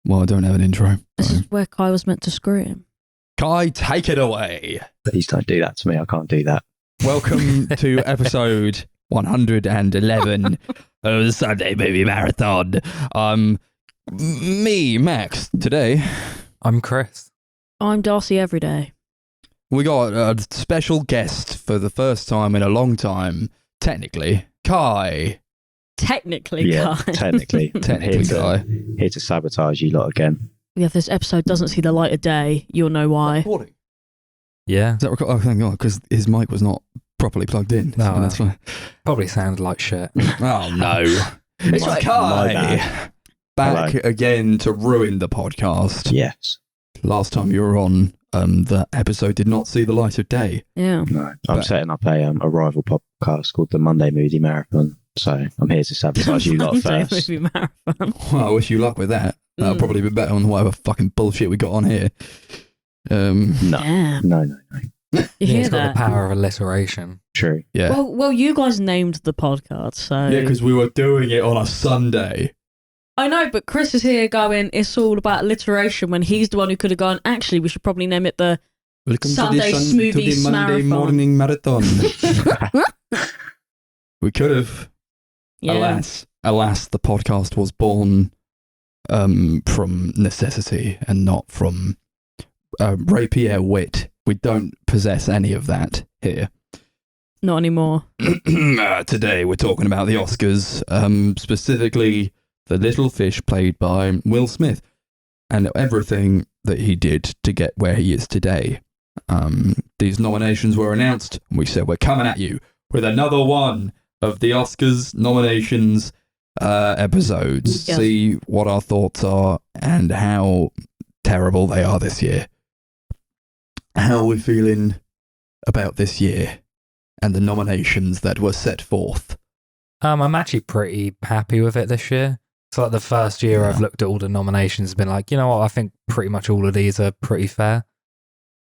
Well, I don't have an intro. This is where Kai was meant to scream. Kai, take it away. Please don't do that to me. I can't do that. Welcome to episode 111 of the Sunday Movie Marathon. Me, Max, today. I'm Chris. I'm Darcy every day. We got a special guest for the first time in a long time, technically. Kai. Technically, Yeah, Kai. technically. Technically, Kai. Here to sabotage you lot again. Yeah, if this episode doesn't see the light of day, you'll know why. Recording. Yeah. Is that oh, thank God, because his mic was not properly plugged in. No, So that's fine. Probably sounded like shit. Oh, no. It's My- like my Kai. bad. Back Hello. again to ruin the podcast. Yes. Last time you were on, the episode did not see the light of day. Yeah. No. I'm But- setting up a rival podcast called the Monday Movie Marathon. So I'm here to sabotage you lot Monday first. Movie Marathon. Well, I wish you luck with that. That'll Mm. probably be better than whatever fucking bullshit we got on here. No. Damn. No. You hear It's got that? the power of alliteration. True. Yeah. Well, you guys named the podcast, so... Yeah, because we were doing it on a Sunday. I know, but Chris is here going, it's all about alliteration, when he's the one who could have gone, actually, we should probably name it the... Welcome Sunday to Smoothies the Monday Marathon. morning marathon. We could have. Yeah. Alas, the podcast was born from necessity and not from rapier wit. We don't possess any of that here. Not anymore. Today we're talking about the Oscars, specifically the little fish played by Will Smith and everything that he did to get where he is today. These nominations were announced and we said we're coming at you with another one of the Oscars nominations episodes. Yes. See what our thoughts are and how terrible they are this year. How are we feeling about this year and the nominations that were set forth? I'm actually pretty happy with it this year. It's like the first year I've looked at all the nominations and been like, you know what, I think pretty much all of these are pretty fair.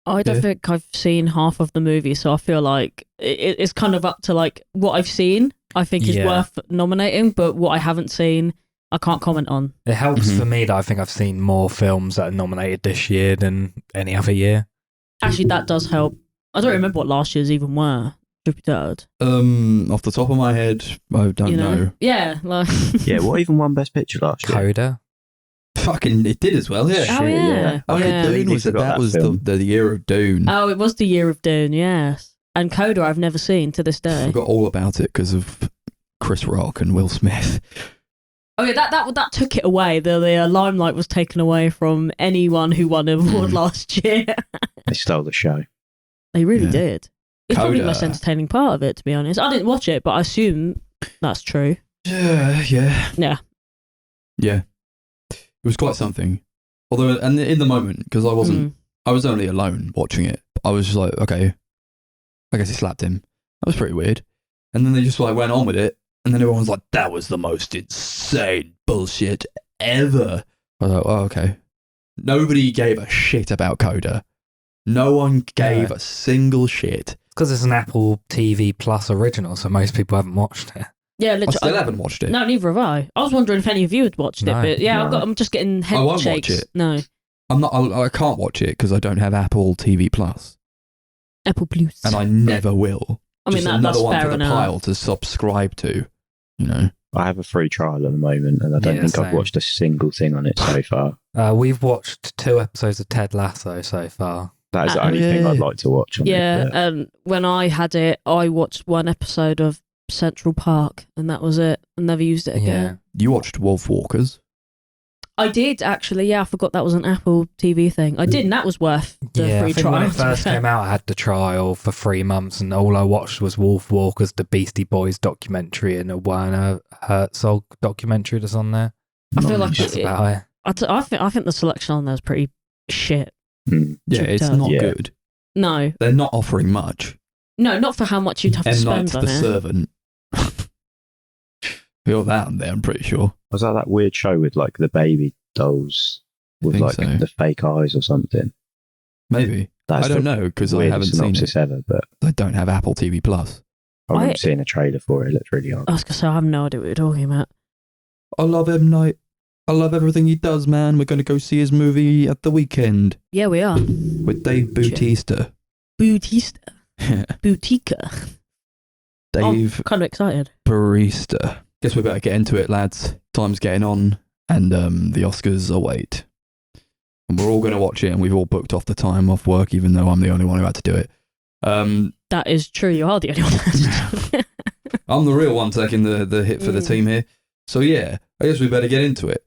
I don't Yeah. think I've seen half of the movie, so I feel like it's kind of up to like what I've seen, I think is Yeah. worth nominating, but what I haven't seen, I can't comment on. It helps Mhm. for me that I think I've seen more films that are nominated this year than any other year. Actually, that does help. I don't remember what last year's even were. Truth be told, Off the top of my head, I don't you know? know. Yeah, like Yeah, what even won Best Picture last year? Coda. Fucking, it did as well, yeah. Oh, Shit, yeah. Oh, Yeah. Dune was, Forgot that that was film. the year of Dune. Oh, it was the year of Dune, yes. And Coda I've never seen to this I day. forgot all about it because of Chris Rock and Will Smith. Oh yeah, that took it away. The limelight was taken away from anyone who won an award last year. They stole the show. They really Yeah. did. It's probably the Coda. most entertaining part of it, to be honest. I didn't watch it, but I assume that's true. Yeah. Yeah. Yeah. It was quite something. Although, and in the moment, because I wasn't, I was only alone watching it. I was just like, okay, I guess he slapped him. That was pretty weird. And then they just like went on with it. And then everyone was like, that was the most insane bullshit ever. I was like, oh, okay. Nobody gave a shit about Coda. No one gave Yeah. a single shit. Because it's an Apple TV Plus original, so most people haven't watched it. Yeah, I literally. still haven't watched it. No, neither have I. I was wondering if any of you had watched it, No. but yeah, No. I'm just getting head I won't watch shakes. it. No, I can't watch it because I don't have Apple TV Plus, Apple Plus. and I never will. I mean, Just that's another one fair for the enough. pile to subscribe to. You know, I have a free trial at the moment, and I don't Yeah, think I've same. watched a single thing on it so far. We've watched 2 episodes of Ted Lasso so far. That is the Oh, only thing yeah. I'd like to watch on Yeah, it. but when I had it, I watched one episode of Central Park, and that was it. I never used it again. you watched Wolf Walkers. I did actually. Yeah, I forgot that was an Apple TV thing. I did, and that was worth the Yeah, free I think trial. when it to be first fair. came out, I had the trial for 3 months, and all I watched was Wolf Walkers, the Beastie Boys documentary, and a Werner Herzog documentary that's on there. I feel like That's it- about it. I think the selection on there is pretty shit. Yeah, Truth it's tell. not Yeah. good. No, They're not offering much. no, not for how much you'd have to M. spend Night on the it. Servant. Feel that on there, I'm pretty sure. was that weird show with like the baby dolls with think like so. the fake eyes or something? Maybe. That's I don't the know because I weirdest haven't seen synopsis it. ever, but I don't have Apple TV Plus. I remember I- seeing a trailer for it. It looked really odd. I was gonna say I have no idea what you're talking about. I love M. Night. I love everything he does, man. We're going to go see his movie at the weekend Yeah, we are. with Dave Bautista. Boutica. Dave Kind of excited. Barista. Guess we better get into it, lads. Time's getting on, and the Oscars await. And we're all going to watch it, and we've all booked off the time off work, even though I'm the only one who had to do it. That is true. You are the only one. I'm the real one taking the hit for the team here. So yeah, I guess we better get into it.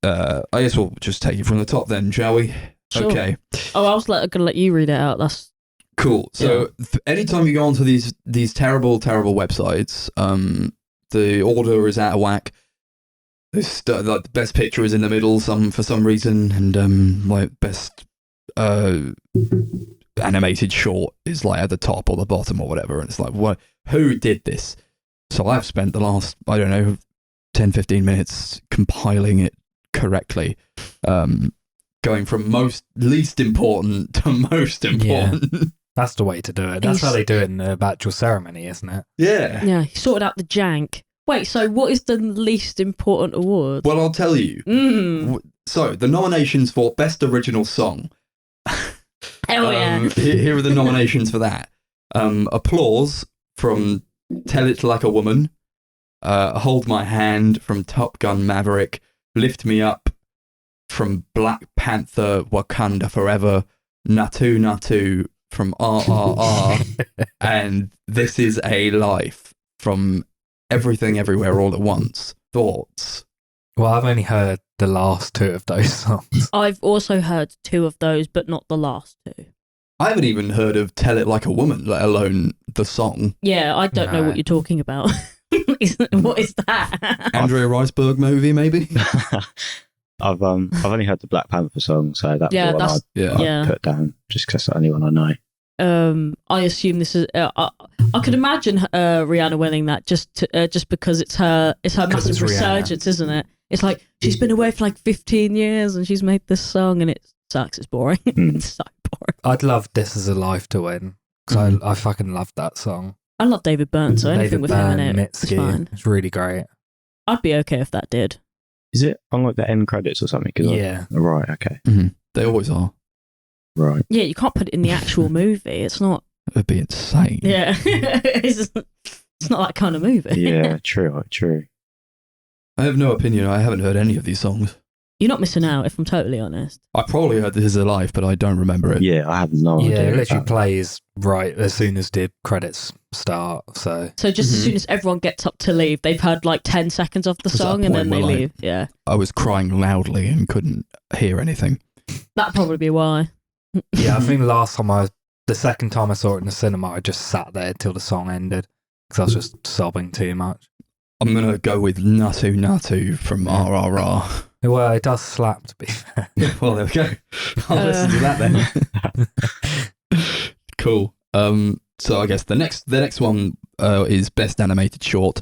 I guess we'll just take it from the top then, shall we? Sure. Okay. Oh, I was going to let you read it out. That's Cool. So anytime you go onto these terrible websites, the order is out of whack. This like the best picture is in the middle for some reason, and like best animated short is like at the top or the bottom or whatever. And it's like, what? Who did this? So I've spent the last 10-15 minutes compiling it correctly, going from least important to most important. Yeah. That's the way to do it. That's how they do it in the bachelor ceremony, isn't it? Yeah. Yeah, he sorted out the jank. Wait, so what is the least important award? Well, I'll tell you. So the nominations for Best Original Song. Hell yeah. Here are the nominations for that. Applause from Tell It Like a Woman. Hold My Hand from Top Gun Maverick. Lift Me Up from Black Panther Wakanda Forever. Natu Natu from RRR. And This Is a Life from Everything Everywhere All at Once. Thoughts? Well, I've only heard the last two of those songs. I've also heard two of those, but not the last two. I haven't even heard of Tell It Like a Woman, let alone the song. Yeah, I don't know No. what you're talking about. What is that? Andrea Riseborough movie, maybe? I've only heard the Black Panther song, so that's Yeah, the one that's- Yeah. Yeah. put down just because that's the only one I know. I assume this is. I could imagine Rihanna winning that just because it's her massive it's Rihanna. resurgence, isn't it? It's like she's been away for like 15 years and she's made this song and it sucks. It's boring. It's so boring. I'd love This Is a Life to win, because I fucking love that song. I love David Byrne, so anything David with him in Byrne, it is Mitski, fine. it's really great. I'd be okay if that did. Is it on like the end credits or something? Yeah. Right. Okay. They always are. Right. Yeah, you can't put it in the actual movie. It's not. It'd be insane. Yeah, it's not that kind of movie. Yeah. True. True. I have no opinion. I haven't heard any of these songs. You're not missing out, if I'm totally honest. I probably heard This Is a Life, but I don't remember it. Yeah, I have no Yeah, idea. it literally about plays right as soon as the credits start. So So just as soon as everyone gets up to leave, they've heard like 10 seconds of the Was that a song and then point they where, leave. Yeah, I was crying loudly and couldn't hear anything. that'd probably be why. yeah, I think the second time I saw it in the cinema, I just sat there till the song ended because I was just sobbing too much. I'm going to go with Natu Natu from RRR. Well, it does slap, to be fair. Well, there we go. I'll listen to that then. Cool. So I guess the next one is Best Animated Short.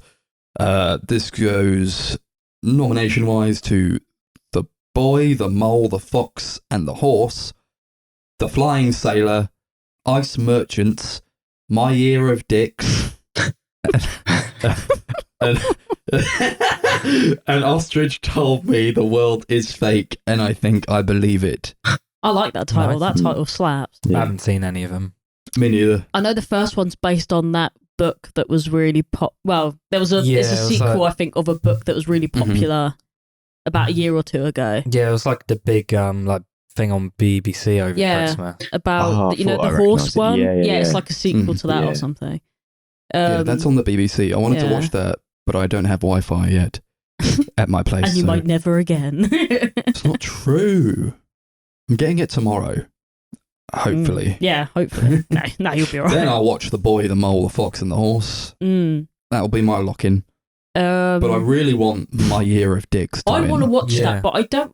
This goes nomination-wise to The Boy, the Mole, the Fox, and the Horse, The Flying Sailor, Ice Merchants, My Year of Dicks, An ostrich told me the world is fake, and I think I believe it. I like that title. Nice. That title slaps. I Yeah. haven't seen any of them. Me neither. I know the first one's based on that book that was really well, it's a Yeah, it was sequel, like- I think, of a book that was really popular about a year or two ago. Yeah, it was like the big like thing on BBC over Yeah. Christmas. About Oh, I you know thought I the horse recognised it. one. Yeah, It's yeah. like a sequel to that Yeah. or something. Yeah, that's on the BBC. I wanted to yeah. watch that, but I don't have Wi-Fi yet at my place. and you so- might never again. It's not true. I'm getting it tomorrow. Hopefully. Yeah, hopefully. no, you'll be alright. Then I'll watch The Boy, the Mole, the Fox, and the Horse. That'll be my lock-in. But I really want My Year of Dicks. I want to watch Yeah. that, but I don't.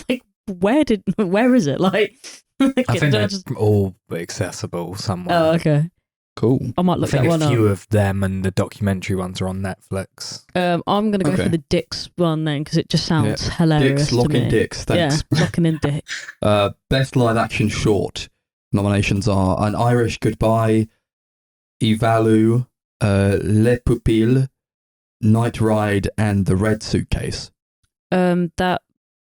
Like, where is it? Like, I think they're they're just. all accessible somewhere. Oh, okay. Cool. I might I look that think one a up. few of them and the documentary ones are on Netflix. I'm gonna go Okay. for the Dicks one then because it just sounds hilarious Dicks, to Lock me. and Dicks. Thanks. Yeah, locking in Dick. Best Live Action Short nominations are An Irish Goodbye, Ivalu, Les Pupilles, Night Ride and The Red Suitcase. That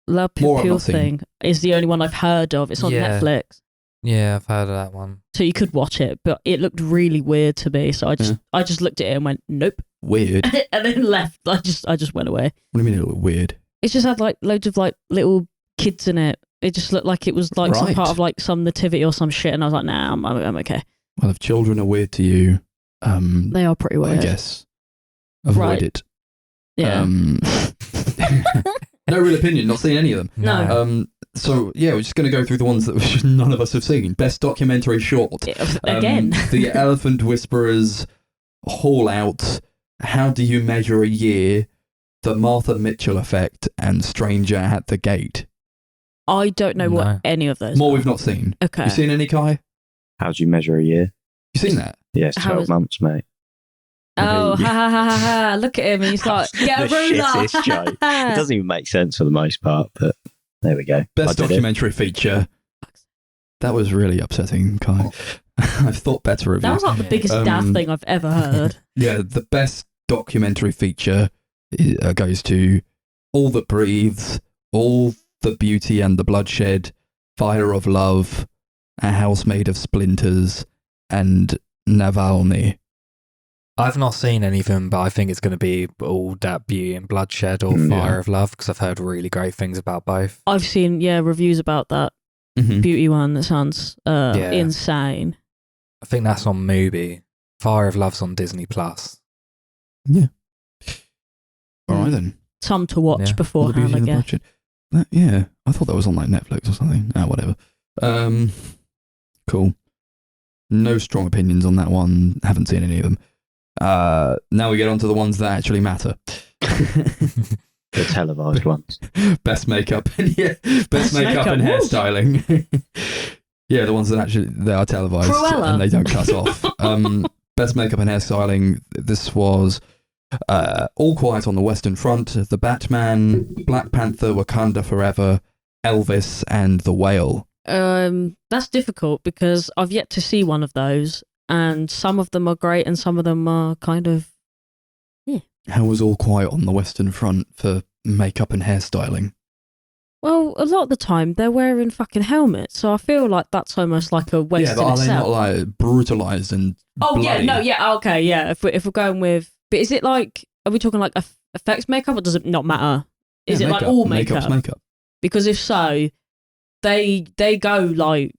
La More I've Pupille not seen. thing is the only one I've heard of. It's on Yeah. Netflix. Yeah, I've heard of that one. So you could watch it, but it looked really weird to me. So I just looked at it and went, nope. Weird. What And then left. I just went away. do you mean it looked weird? It just had like loads of like little kids in it. It just looked like it was like some Right. part of like some nativity or some shit. And I was like, nah, I'm okay. Well, if children are weird to you, They are pretty I weird. guess avoid Right. it. Yeah. No real opinion, not seen any of them. No. So yeah, we're just going to go through the ones that none of us have seen. Best documentary short. Again. The Elephant Whisperers, Haul Out, How Do You Measure a Year, The Martha Mitchell Effect, and Stranger at the Gate. I don't know No. what any of those More are. we've not seen. Okay. You seen any, Kai? How do you measure a year? You seen that? Yeah, it's How 12 is- months, mate. Oh, ha ha ha ha ha. Look at him. And he's like, get a The ruler. shittest joke. It doesn't even make sense for the most part, but there we go. Best I did it. documentary feature. That was really upsetting, Kai. I've thought better of That you. was like the biggest daft thing I've ever heard. Yeah, the best documentary feature goes to All That Breathes, All the Beauty and the Bloodshed, Fire of Love, A House Made of Splinters, and Navalny. I've not seen any of them, but I think it's going to be all that Beauty and Bloodshed or Yeah. Fire of Love because I've heard really great things about both. I've seen, reviews about that Mm-hmm. beauty one. That sounds insane. I think that's on Mubi. Fire of Love's on Disney Plus. Yeah. All right then. Some to watch Yeah. All the beforehand, Beauty I and the guess. Bloodshed. Yeah, I thought that was on like Netflix or something. Whatever. Cool. No strong opinions on that one. Haven't seen any of them. Now we get on to the ones that actually matter. The televised ones. Best makeup and best makeup and woo. hairstyling. Yeah, the ones that are televised Cruella. and they don't cut off. Best makeup and hairstyling. This was All Quiet on the Western Front, The Batman, Black Panther, Wakanda Forever, Elvis, and The Whale. That's difficult because I've yet to see one of those, and some of them are great and some of them are kind of. How was All Quiet on the Western Front for makeup and hairstyling? Well, a lot of the time they're wearing fucking helmets, so I feel like that's almost like a Western Yeah, but are they itself. not like brutalized and bloody? Okay, yeah. If we're going with, but is it like, are we talking like effects makeup, or does it not matter? Is Yeah, it like all Makeup's makeup? makeup. Because if so, they go like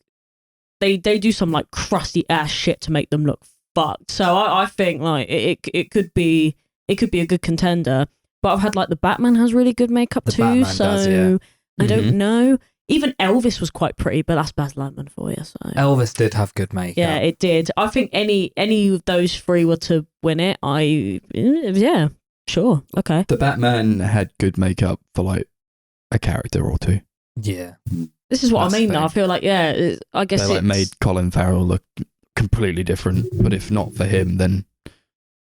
they do some like crusty ass shit to make them look fucked. So I think like it could be a good contender. But I've had like the Batman has really good makeup The too. Batman So does, yeah. I Mhm. don't know. Even Elvis was quite pretty, but that's Baz Luhrmann for you. So Elvis did have good makeup. yeah, it did. I think any of those three were to win it. Yeah, sure, okay. The Batman had good makeup for like a character or two. Yeah. This is what That's I mean. fair. Though I feel like I guess They like it's made Colin Farrell look completely different, but if not for him, then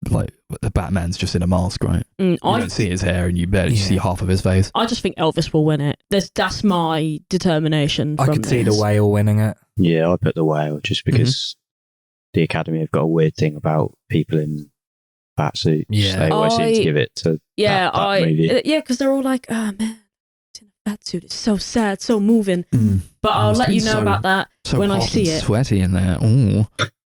like the Batman's just in a mask, right? You don't see his hair, and you barely Yeah. see half of his face. I just think Elvis will win it. That's my determination. I from could see The this. Whale winning it. Yeah, I put The Whale just because the Academy have got a weird thing about people in bat suits. Yeah. They always seem to give it to Yeah, that movie. because they're all like, oh man, it's in a fat suit. It's so sad, so moving. But I'll It's let you been know so- about that So when I hot see and it. sweaty in there. Ooh.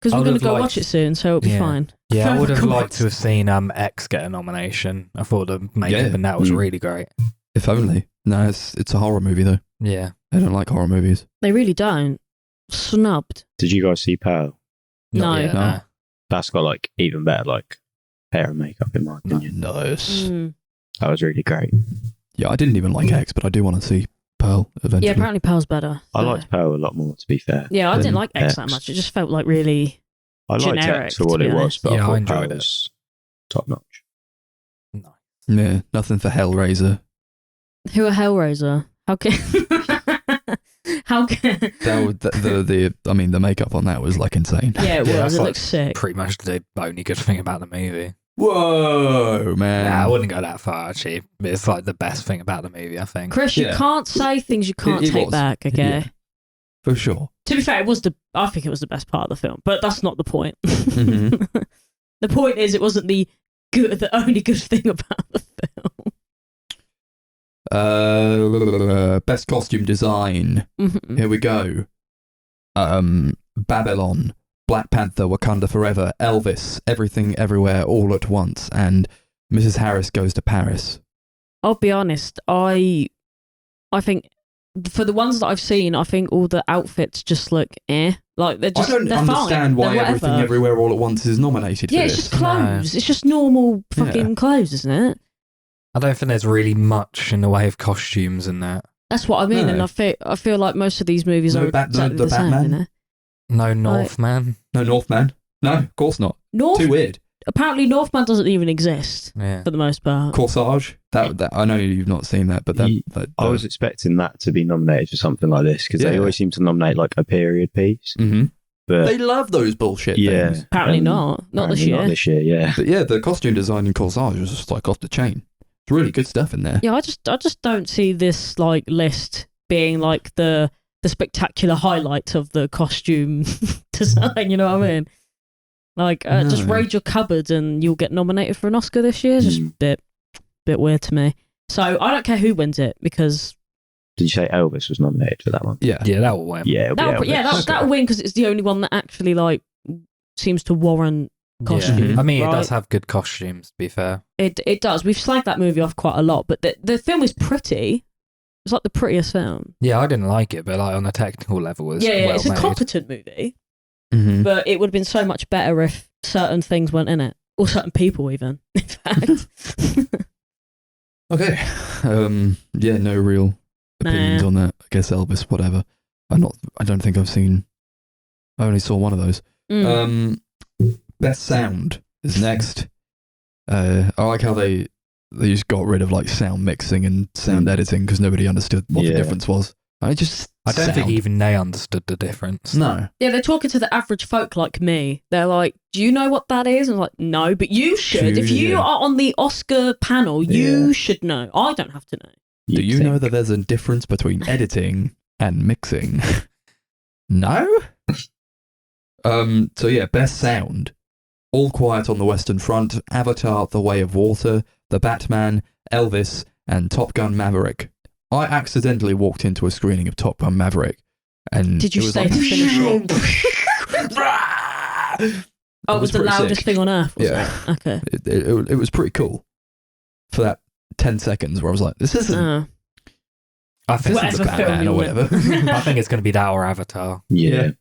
Because I we're going to would've go liked- watch it soon, so it'll be Yeah. fine. Yeah, I would have Further liked comments. to have seen X get a nomination. I thought the makeup Yeah. in that was Mm. really great. If only. No, it's a horror movie though. Yeah. I don't like horror movies. They really don't. Snubbed. Did you guys see Pearl? No. Not yet, No. That's got like even better like hair and makeup in my opinion. Nice. Mm. That was really great. Yeah, I didn't even like X, but I do want to see Pearl eventually. Yeah, apparently Pearl's better. I So- liked Pearl a lot more, to be fair. Yeah, I didn't than like X that X. much. It just felt like really. I liked generic, X for what to be it was, honest. but Yeah, I I thought enjoyed Pearl it. was top notch. Yeah, nothing for Hellraiser. Who are Hellraiser? How can? How can? That would, the makeup on that was like insane. Yeah, it Yeah, was. that's It like looks sick. Pretty much the only good thing about the movie. Whoa, man. Nah, I wouldn't go that far, actually. It's like the best thing about the movie, I think. Chris, you Yeah. can't say things you can't It take was. back. Okay. Yeah. For sure. To be fair, I think it was the best part of the film, but that's not the point. Mhm. The point is, it wasn't the good, the only good thing about the film. Best costume design. Mhm. Here we go. Babylon, Black Panther, Wakanda Forever, Elvis, Everything Everywhere All at Once, and Mrs. Harris Goes to Paris. I'll be honest, I think for the ones that I've seen, I think all the outfits just look like they're just. I don't they're understand fine. why They're Everything whatever. Everywhere All at Once is nominated Yeah, for it's this. just clothes. It's just normal fucking clothes, isn't it? I don't think there's really much in the way of costumes in that. That's what I mean, No. and I feel like most of these movies No are exactly the the same. Batman? You know? No Northman. No Northman. No, of course not. Too weird. Apparently, Northman doesn't even exist Yeah. for the most part. Corsage. That I know you've not seen that, but that I was expecting that to be nominated for something like this because they Yeah. always seem to nominate like a period piece. Mm-hmm. But They love those bullshit yeah, things. Apparently not this apparently year. Not this year, yeah. But yeah, the costume design in Corsage was just like off the chain. It's really good stuff in there. Yeah, I just don't see this like list being like the spectacular highlight of the costume design. You know what I mean? Like, just No. raid your cupboard and you'll get nominated for an Oscar this year. It's just a bit weird to me. So I don't care who wins it because Did you say Elvis was nominated for that one? Yeah. Yeah, that will win. Yeah, it'll be Elvis. that'll win because it's the only one that actually like seems to warrant costume. I mean, it right? does have good costumes, to be fair. It does. We've slagged that movie off quite a lot, but the film is pretty. It's like the prettiest film. Yeah, I didn't like it, but like on a technical level, it's Yeah, well it's a made. competent movie, Mm-hmm. but it would have been so much better if certain things weren't in it, or certain people even. In fact, Okay. Yeah, no real opinions Nah. on that. I guess Elvis, whatever. I don't think I've seen. I only saw one of those. Mm. Best sound is next. I like how they just got rid of like sound mixing and sound editing because nobody understood what the Yeah. difference was. I don't think even they understood the difference. No. Yeah, they're talking to the average folk like me. They're like, "Do you know what that is?" And I'm like, "No, but you should. If you Yeah. are on the Oscar panel, you should know. I don't have to know." Do you know that there's a difference between editing and mixing? No? So yeah, best sound. All Quiet on the Western Front, Avatar, The Way of Water, The Batman, Elvis, and Top Gun Maverick. I accidentally walked into a screening of Top Gun Maverick, and Did you it was stay like, to finish it? Oh, it was the pretty loudest sick. thing on earth. Was Yeah. it? Okay. It was pretty cool for that 10 seconds where I was like, this isn't I think, this Whatever isn't Batman film or you're whatever. in. I think it's going to be that or Avatar. Yeah.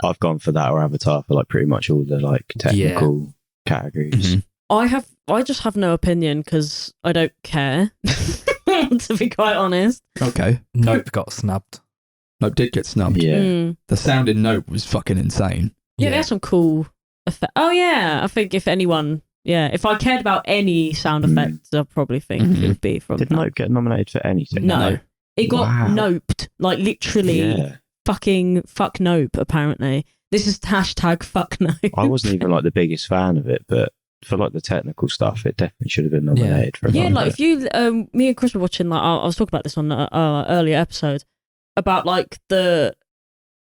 I've gone for that or Avatar for like pretty much all the like technical categories. Mhm. I just have no opinion because I don't care. To be quite honest. Okay. Nope got snubbed. Nope did get snubbed. Yeah. Mm. The sound in Nope was fucking insane. Yeah, there's some cool effects. Oh yeah, I think if anyone, if I cared about any sound effects, I probably think Mhm. it would be from Did that. Nope get nominated for anything? No. It got Wow. noped, like literally Yeah. fucking fuck nope, apparently. This is hashtag fuck nope. I wasn't even like the biggest fan of it, but for like the technical stuff, it definitely should have been nominated for. Yeah, one, like but- if you, me and Chris were watching, like I was talking about this on an earlier episode about like the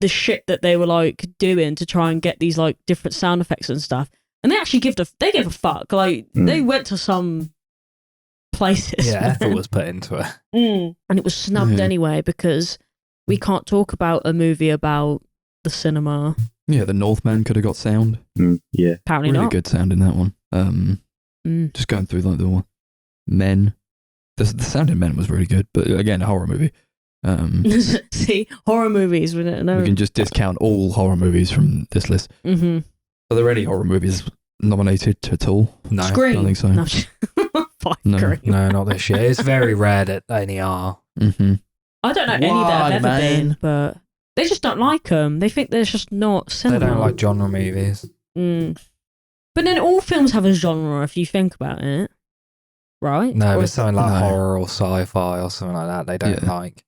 shit that they were like doing to try and get these like different sound effects and stuff, and they actually gave a fuck. Like they went to some places, Yeah, effort was put into it. and it was snubbed Yeah. anyway because we can't talk about a movie about the cinema. Yeah, the Northman could have got sound. Yeah. Apparently Really not. good sound in that one. Mm. Just going through like the one. Men. The sound in Men was really good, but again, a horror movie. See, horror movies. We don't know. We can just discount all horror movies from this list. Mm-hmm. Are there any horror movies nominated at all? No. Scream. Don't think so. No, fuck No. Scream. No, not this year. It's very rare that any are. Mm-hmm. I don't know any that Why, have ever man? been, but they just don't like them. They think they're just not cinema. They don't like genre movies. But then all films have a genre if you think about it, right? No, Or but something like No. horror or sci-fi or something like that, they don't Yeah. like.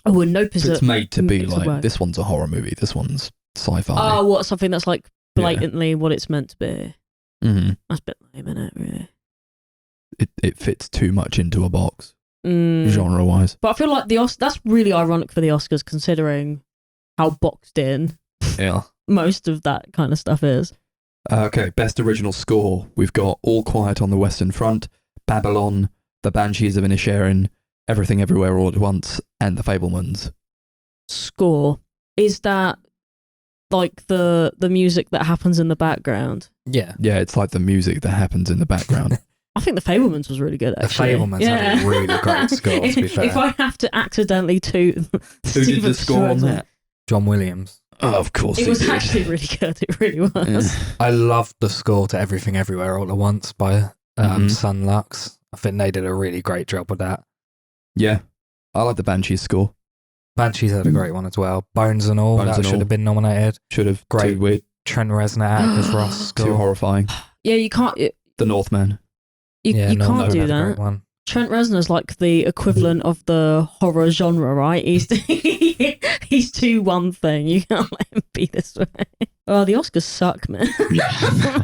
oh, and Nope is It's a made to be it's a like, word. this one's a horror movie, this one's sci-fi. Oh, what something that's like Yeah. blatantly what it's meant to be. Mm-hmm. That's a bit lame, isn't it? Really. It fits too much into a box, Mm. genre-wise. But I feel like that's really ironic for the Oscars, considering how boxed in Yeah. most of that kind of stuff is. Okay, best original score. We've got All Quiet on the Western Front, Babylon, The Banshees of Inisherin, Everything Everywhere All at Once, and The Fabelmans. Score. Is that like the music that happens in the background? Yeah. Yeah, it's like the music that happens in the background. I think The Fabelmans was really good, actually. The Fabelmans had a really great score, to be fair. If I have to accidentally toot Who did the score on that? John Williams. Oh, of course It he was did. actually really good. It really was. Yeah. I loved the score to Everything Everywhere All at Once by Sun Lux. I think they did a really great job with that. Yeah, I like the Banshees score. Banshees had a great one as well. Bones and All, Bones that and should All. have been nominated. Should have. Great. Too weird. Trent Reznor as Ross Too score. horrifying. Yeah, you can't. The Northman. You Yeah, can't Norman do had a that. great one. Trent Reznor's like the equivalent of the horror genre, right? He's too one thing. You can't let him be this way. Oh, the Oscars suck, man. Yeah,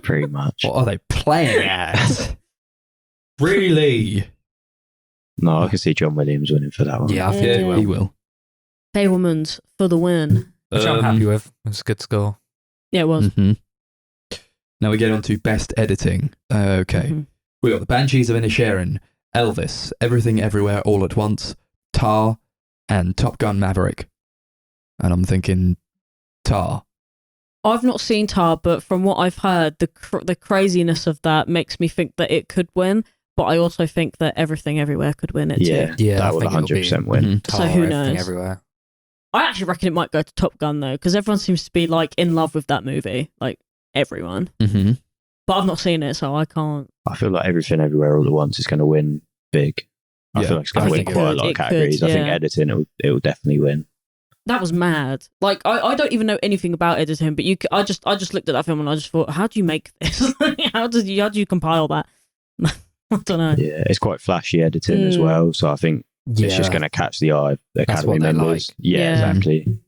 pretty much. What are they playing at? Really? No, I can see John Williams winning for that one. Yeah, I think Yeah, he will. he will. Fabelmans for the win. Which I'm happy with. It's a good score. Yeah, it was. Mhm. Now we get on to best editing. Okay. Mhm. We got The Banshees of Inisherin, Elvis, Everything Everywhere All at Once, Tar, and Top Gun Maverick. And I'm thinking Tar. I've not seen Tar, but from what I've heard, the craziness of that makes me think that it could win. But I also think that Everything Everywhere could win it Yeah, too. Yeah, that I would think it'll 100% win. Mhm. Tar, So who Everything knows? Everywhere. I actually reckon it might go to Top Gun though, because everyone seems to be like in love with that movie, like everyone. Mm-hmm. But I've not seen it, so I can't. I feel like Everything Everywhere All at Once is going to win big. I Yeah, feel like it's going I to win think it quite a could, lot of it could, categories. I think yeah. editing, it will definitely win. That was mad. Like I don't even know anything about editing, but I just looked at that film and I just thought, how do you make this? how do you compile that? I don't know. Yeah, it's quite flashy editing as well. So I think it's just going to catch the eye of the That's Academy what they members. like. Yeah, Yeah. exactly.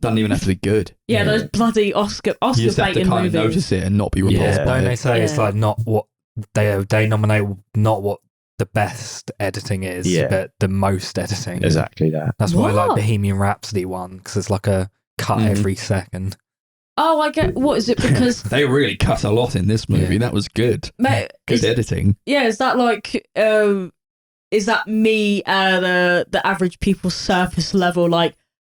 Doesn't even have to be good. Yeah, those bloody Oscar You just have to baiting kind of movies. notice it and not be repulsed Yeah. by Don't they it. say it's Yeah. like not what they nominate, not what the best editing is, Yeah. but the most editing. Exactly that. That's why I like What? Bohemian Rhapsody one, because it's like a cut Mhm. every second. Oh, I get. What is it? Because They really cut a lot in this movie. Yeah. That was good. mate, Good editing. yeah, is that like is that me the average people's surface level? Like,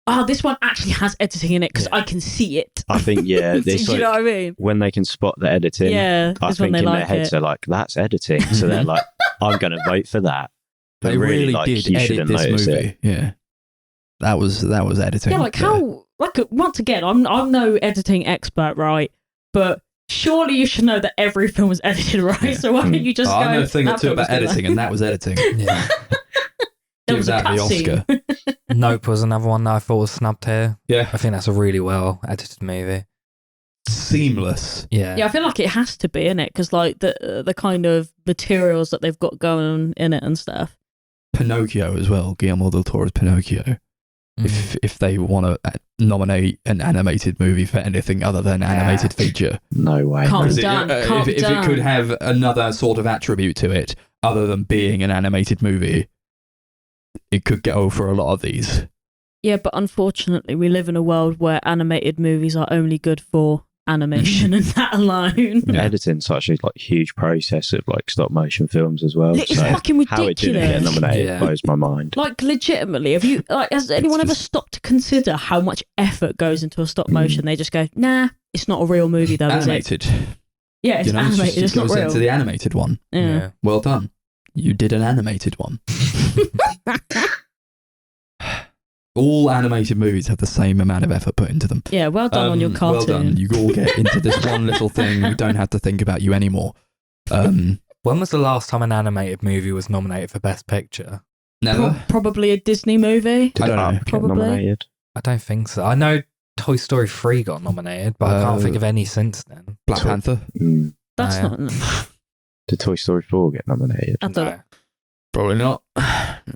oh, this one actually has editing in it because Yeah. I can see it. I think, yeah, Do this, you know like, what I mean? when they can spot the editing, Yeah, I is when think they in like their heads it. they're like, that's editing. So they're like, I'm going to vote for that. But They really like, did you edit shouldn't this notice movie. it. Yeah. That was editing. Yeah, like how? Like once again, I'm no editing expert, right? But surely you should know that every film is edited, right? Yeah. So why don't you just go? I know a thing or "That two film about was good." editing, and that was editing. Yeah. There Give was a that the cutscene. Oscar. Nope was another one that I thought was snubbed here. Yeah. I think that's a really well edited movie. Seamless. Yeah. Yeah, I feel like it has to be in it because like the kind of materials that they've got going in it and stuff. Pinocchio as well. Guillermo del Toro's Pinocchio. Mm. If they want to nominate an animated movie for anything other than animated feature, No way. Can't Because be done. Can't if be it done. could have another sort of attribute to it other than being an animated movie, it could go for a lot of these. Yeah, but unfortunately, we live in a world where animated movies are only good for animation and that alone. Yeah. Editing's such a like huge process of like stop motion films as well. It's So fucking how it didn't get ridiculous. nominated Yeah. blows my mind. Like legitimately, has anyone ever just- stopped to consider how much effort goes into a stop motion? They just go, nah, it's not a real movie though, is it? Animated. Yeah, it's You know, animated. It's it not goes real. into the animated one. Yeah. Well done. You did an animated one. All animated movies have the same amount of effort put into them. Yeah, well done on your Well cartoon. done. You all get into this one little thing. We don't have to think about you anymore. When was the last time an animated movie was nominated for Best Picture? Never. Probably a Disney movie. Did I don't Up know. get Probably. nominated? I don't think so. I know Toy Story 3 got nominated, but I can't think of any since then. Black Toy- Panther. That's yeah. not. Did Toy Story 4 get nominated? I don't. No. Probably not.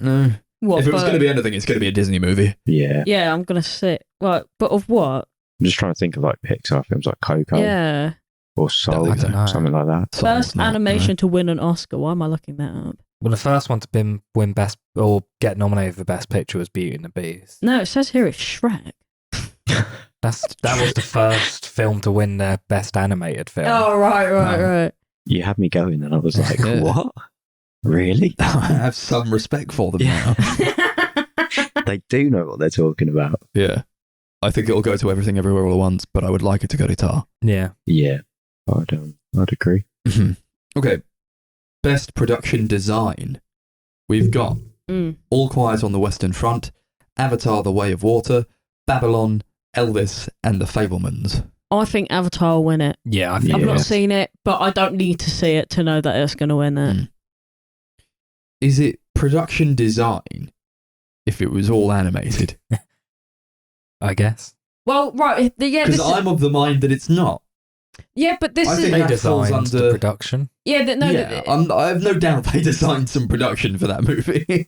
No. What? If it was but- going to be anything, it's going to be a Disney movie. Yeah. Yeah, I'm gonna sit. Right, but of what? I'm just trying to think of like Pixar films like Coco Yeah, or Soul, I don't know. something like that. Soul's first not, animation to win an Oscar. Why am I looking that up? Well, the first one to win Best or get nominated for Best Picture was Beauty and the Beast. No, it says here it's Shrek. That was the first film to win their best animated film. Oh, right. You had me going, and I was like, Yeah. what? Really? I have some respect for them now. They do know what they're talking about. Yeah. I think it'll go to Everything Everywhere All at Once, but I would like it to go to Tar. Yeah. Yeah, I'd agree. Okay. Best production design. We've got All Quiet on the Western Front, Avatar: The Way of Water, Babylon, Elvis, and The Fabelmans. I think Avatar will win it. Yeah, I think I've Yeah. not seen it, but I don't need to see it to know that it's going to win it. Is it production design if it was all animated? I guess. Well, right, yeah, Because this is, I'm of the mind that it's not. yeah, but this I is think They that falls designed the under- production. yeah, I have no doubt they designed some production for that movie.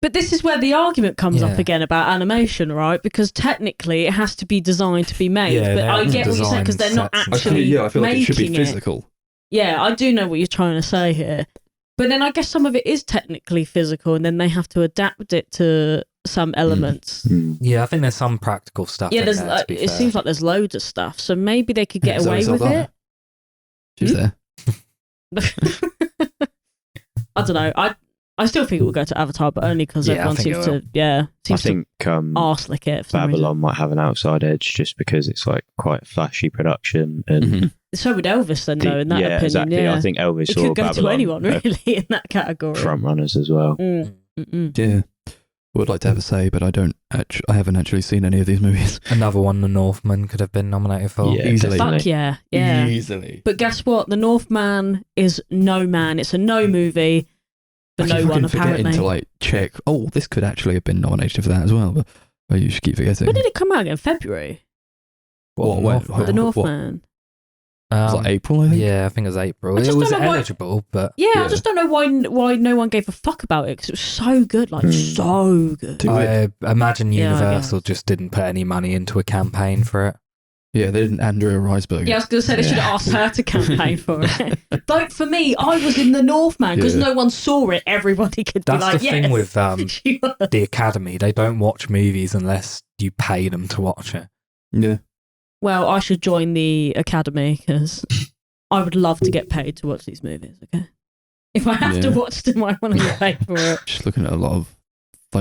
But this is where the argument comes up Yeah. again about animation, right? Because technically it has to be designed to be made. Yeah, but they I haven't get what you're saying because they're designed not sets and actually I feel like it should be making physical. Yeah, I do know what you're trying to say here. But then I guess some of it is technically physical and then they have to adapt it to some elements. Mm. Yeah, I think there's some practical stuff. Yeah, in there's there, to be it fair. seems like there's loads of stuff. So maybe they could get Zoe away with Saldana. She's there. it. I don't know. I still think it will go to Avatar, but only because Yeah, I everyone think seems it will. to I seems to think arse lick it for some reason. Babylon might have an outside edge just because it's like quite a flashy production. And Mhm. So would Elvis then, though, in that yeah, opinion. exactly. Yeah. I think Elvis It or could go Babylon to anyone, are really, in that category. front runners as well. Yeah. I would like to have a say, but I haven't actually seen any of these movies. Another one the Northman could have been nominated for. Yeah, Easily. definitely. Fuck yeah, yeah. Easily. But guess what? The Northman is no man. It's a no movie for I no keep one, fucking forgetting apparently. to check. Oh, this could actually have been nominated for that as well, but you should keep forgetting. When did it come out again? February? What, The What? Northman. It was like April, I think. Yeah, I think it was April. I It just was don't know why- eligible, but Yeah, Yeah. I just don't know why no one gave a fuck about it because it was so good, so good. Too weird. I imagine Yeah, I Universal just didn't put any money into a campaign for it. Yeah, they didn't Andrea Riseborough. Yeah, I was going to say they should have asked her to campaign for it. Like for me, I was in the Northman because Yeah. no one saw it. Everybody could That's be like, the yes. thing with she was. the Academy. They don't watch movies unless you pay them to watch it. Yeah. Well, I should join the Academy because I would love to get paid to watch these movies, okay? If I have to Yeah. watch them, I want to get paid for it. Just looking at a lot of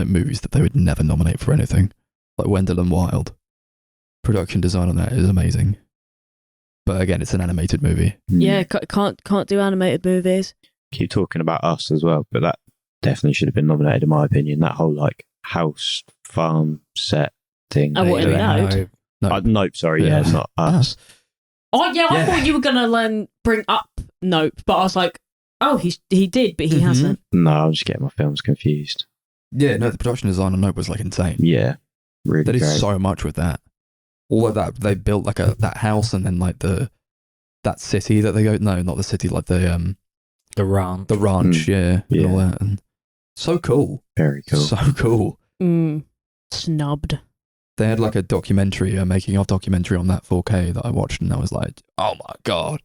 movies that they would never nominate for anything, like Wendell and Wild. Production design on that is amazing, but again, it's an animated movie. Yeah, can't do animated movies. Keep talking about Us as well, but that definitely should have been nominated in my opinion. That whole house farm set thing. Oh, what, They- in Nope? No, Nope, sorry, yeah, not Us. Oh yeah, I Yeah. thought you were gonna bring up Nope, but I was like, oh, he did, but he Mhm. hasn't. No, I'm just getting my films confused. yeah, no, the production design on Nope was insane. Yeah, really They did great. so much with that. All of that, they built that house and then that city that they go. No, not the city, like the ranch. ranch, yeah, and all Yeah. that. And so cool, Very cool. so cool. Snubbed. They had a documentary, a making of documentary on that 4K that I watched, and I was like, oh my god,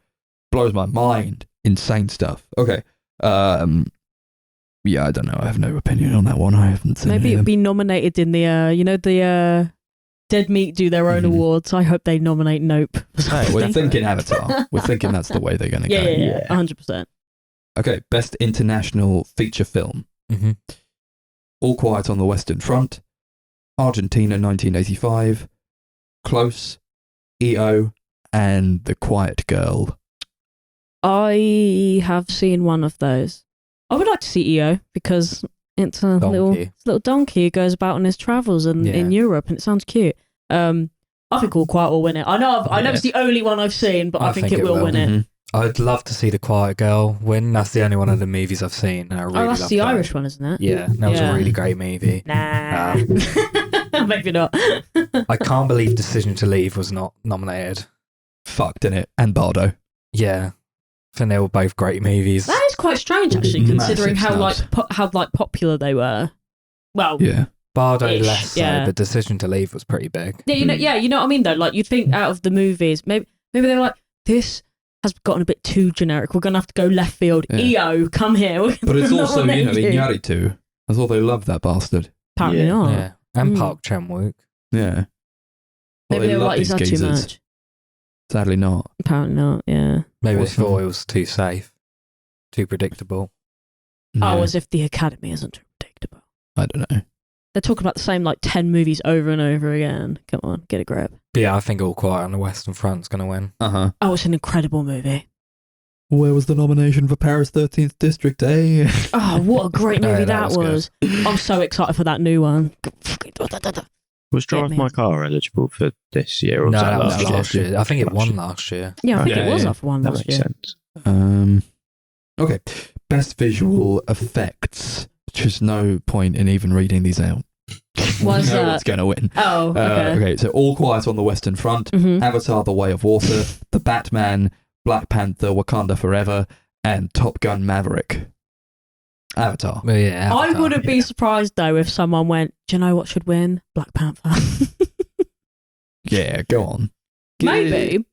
blows my mind. Insane stuff. Okay. Yeah, I don't know. I have no opinion on that one. I haven't seen Maybe any it'd of them. be nominated in the Dead Meat do their own Mhm. awards. I hope they nominate Nope. for Hey, we're something. thinking Avatar. We're thinking that's the way they're going to Yeah, go. yeah, 100%. Okay, best international feature film. Mm-hmm. All Quiet on the Western Front, Argentina 1985, Close, EO, and The Quiet Girl. I have seen one of those. I would like to see EO because it's a little donkey who goes about on his travels in Europe, and it sounds cute. I think All Quiet will win it. I know it's the only one I've seen, but I think it will win it. Mhm. I'd love to see The Quiet Girl win. That's the only one of the movies I've seen. And I really That's loved the it. Irish one, isn't it? Yeah, that was Yeah. a really great movie. Nah. Maybe not. I can't believe Decision to Leave was not nominated. Fucked in it. And Bardo. Yeah, I think they were both great movies. That is quite strange, actually, considering Massive how popular they were. Well, Yeah. Bardo Ish, less so, yeah. but Decision to Leave was pretty big. yeah, you know what I mean though. Like you'd think out of the movies, maybe they're like, this has gotten a bit too generic. We're gonna have to go left field. Yeah. EO, come here. We're But it's gonna also, nominate you. Iñárritu. I thought they loved that bastard. Apparently Yeah. not. Yeah, and Mm. Park Chan-wook. Yeah. Maybe they were love like, he's these had too geezers. much. Sadly not. Apparently not, yeah. Maybe they Awesome. thought it was too safe, too predictable. Oh, No, as if the Academy isn't too predictable. I don't know. They're talking about the same 10 movies over and over again. Come on, get a grip. But yeah, I think All Quiet on the Western Front's going to win. Uh-huh. Oh, it's an incredible movie. Where was the nomination for Paris 13th District, eh? Oh, what a great movie Yeah, that that was was. I'm so excited for that new one. Was Drive me. My Car eligible for this year? Or No, was that was last last year? year. I think it Last won year. last year. Yeah, I think Yeah, it was yeah. off one That last makes year. sense. Okay. Best visual effects, which is no point in even reading these out. Why's We know that? what's going to win. Oh, okay. Okay, so All Quiet on the Western Front, Mhm. Avatar: The Way of Water, The Batman, Black Panther: Wakanda Forever, and Top Gun: Maverick. Avatar. But yeah, I Avatar. wouldn't be surprised though if someone went, do you know what should win? Black Panther. Yeah, go on. Maybe.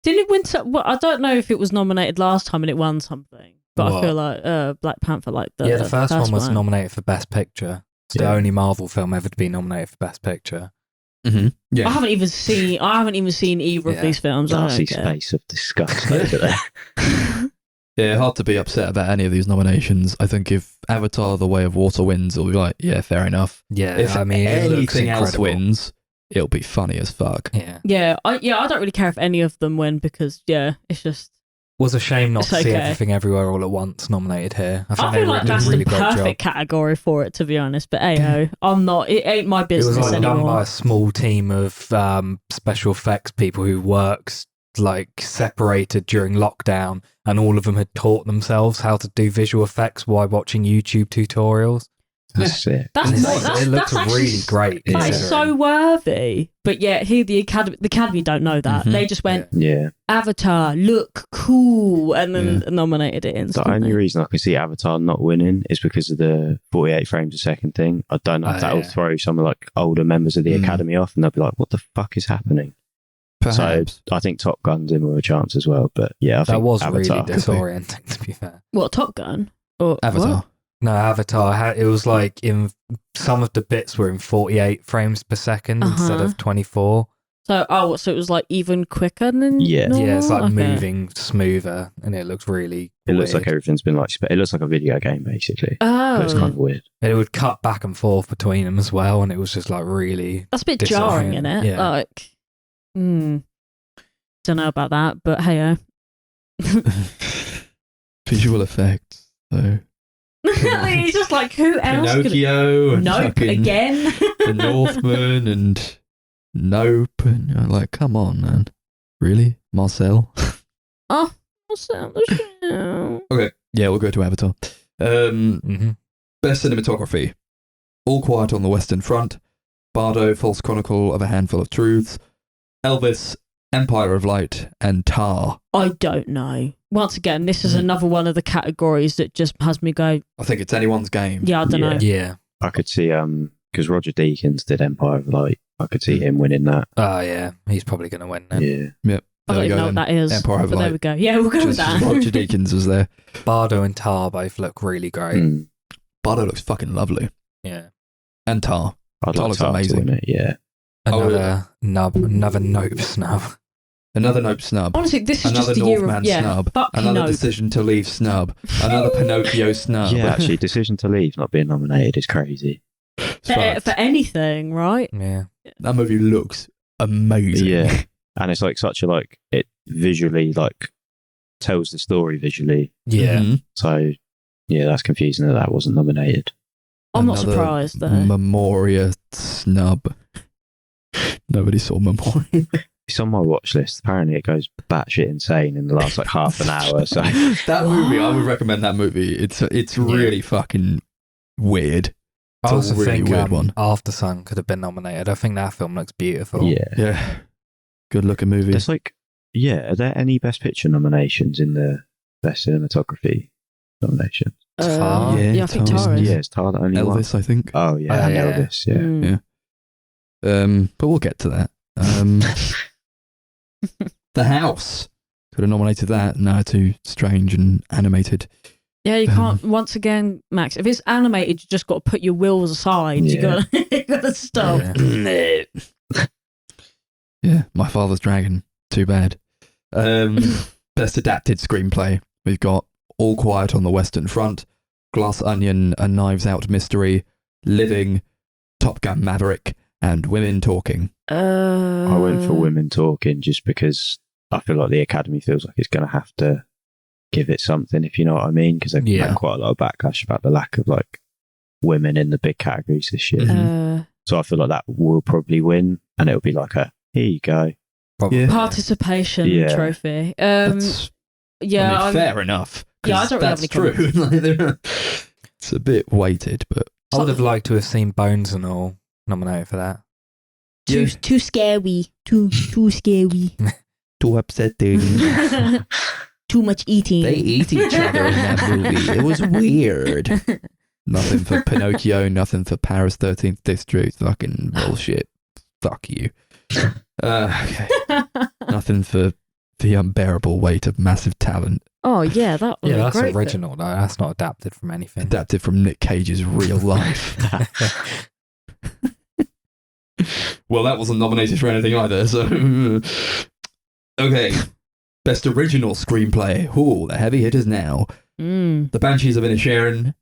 Didn't it win well, I don't know if it was nominated last time and it won something. But I What? feel like Black Panther, the first one was nominated for Best Picture. It's the Yeah. only Marvel film ever to be nominated for Best Picture. Mm-hmm. Yeah. I haven't even seen either of Yeah. these films. I Darcy don't care. space of disgust over there. Yeah, hard to be upset about any of these nominations. I think if Avatar: The Way of Water wins, it'll be like, yeah, fair enough. Yeah, If I mean, it looks anything else incredible. wins, it'll be funny as fuck. Yeah. Yeah, I don't really care if any of them win because it's just. Was a shame not It's to see okay. Everything Everywhere All at Once nominated here. I think I they feel like did a that's really the great perfect job. category for it, to be honest. But I'm not. It ain't my It business was like done by anymore. a small team of special effects people who works separated during lockdown, and all of them had taught themselves how to do visual effects while watching YouTube tutorials. That's it. That's And more, it's- that's, it looks that's actually, really great. That is considering. so worthy. But yeah, here the Academy don't know that. Mhm. They just went Yeah. Avatar, look cool, and then nominated it The instantly. only reason I can see Avatar not winning is because of the 48 frames a second thing. I don't know if Oh, that'll yeah. throw some older members of the Academy off, and they'll be like, "What the fuck is happening?" Perhaps. So I think Top Gun's in with a chance as well. But yeah, I That think was Avatar. really disorienting, to be fair. What, Top Gun? Or Avatar. what? No, Avatar, it was like in some of the bits were in 48 frames per second instead Uh-huh. of 24. So it was like even quicker than Yeah. normal? Yeah, it's like Okay. moving smoother and it looks really It looks weird. like everything's been it looks like a video game basically. But it's Oh, kind of weird. It would cut back and forth between them as well, and it was just like really. that's a bit jarring, isn't it? Yeah. Like, don't know about that, but hey, Visual effects. So he's just like, who else? Pinocchio and Nope, fucking again. The Northman and Nope. And you're like, come on, man. Really? Marcel? Oh, what's that? Okay. Yeah, we'll go to Avatar. Mhm. Best cinematography. All Quiet on the Western Front. Bardo, False Chronicle of a Handful of Truths. Elvis, Empire of Light, and Tar. I don't know. Once again, this is another one of the categories that just has me go, I think it's anyone's game. yeah, I don't know. Yeah. I could see because Roger Deakins did Empire of Light. I could see him winning that. Oh, yeah. He's probably going to win then. Yeah. I don't we even go know what then. that is. Empire of but there Light. we go. Yeah, we'll go with Just that. Roger Deakins was there. Bardo and Tar both look really great. Mm. Bardo looks fucking lovely. Yeah. And Tar. I'd Tar like looks Tar to amazing. win it. Yeah. Another Nope snub. Another Nope snub. Honestly, this is Another just the year Northman of yeah. snub. Fuck Another no. Decision to Leave snub. Another Pinocchio snub. Yeah, actually, Decision to Leave not being nominated is crazy. It's For fucked. anything, right? Yeah. That movie looks amazing. Yeah. And it's like such a it visually tells the story visually. Yeah. Mhm. So yeah, that's confusing that wasn't nominated. I'm not Another surprised though. Memoria snub. Nobody saw Memoria. It's on my watch list. Apparently, it goes batshit insane in the last half an hour. So That movie, I would recommend that movie. It's really fucking weird. I It's a also really think weird one. After Sun could have been nominated. I think that film looks beautiful. yeah, Yeah. Good looking movie. there's are there any Best Picture nominations in the Best Cinematography nomination? Tar? Yeah, I think Tar. Tar is. Yeah, it's Tar the only one. Elvis, I think. Oh yeah, and yeah. Elvis. Yeah. Mm. Yeah. But we'll get to that. The House. Could have nominated that. No, too strange and animated. Yeah, you can't. Once again, Max, if it's animated, you just got to put your wills aside. Yeah. You got to stop. Yeah. Yeah, My Father's Dragon. Too bad. Best adapted screenplay. We've got All Quiet on the Western Front, Glass Onion, A Knives Out Mystery, Living, Top Gun Maverick, and Women Talking. I went for Women Talking just because I feel like the Academy feels like it's going to have to give it something, if you know what I mean, because they've had quite a lot of backlash about the lack of like women in the big categories this year. So I feel like that will probably win, and it'll be like a here you go. Yeah. Participation trophy. That's, fair enough. Yeah, I don't really have any true. It's a bit weighted, but I would have liked to have seen Bones and All nominated for that. Too scary. Too scary. Too upsetting. Too much eating. They eat each other in that movie. It was weird. Nothing for Pinocchio, nothing for Paris 13th District. Fucking bullshit. Fuck you. Okay. Nothing for The Unbearable Weight of Massive Talent. Oh, yeah, that was that's great original, though. That's not adapted from anything. Adapted from Nick Cage's real life. Well, that wasn't nominated for anything either, so... Okay. Best Original Screenplay. Ooh, the heavy hitters now. The Banshees of Inisherin,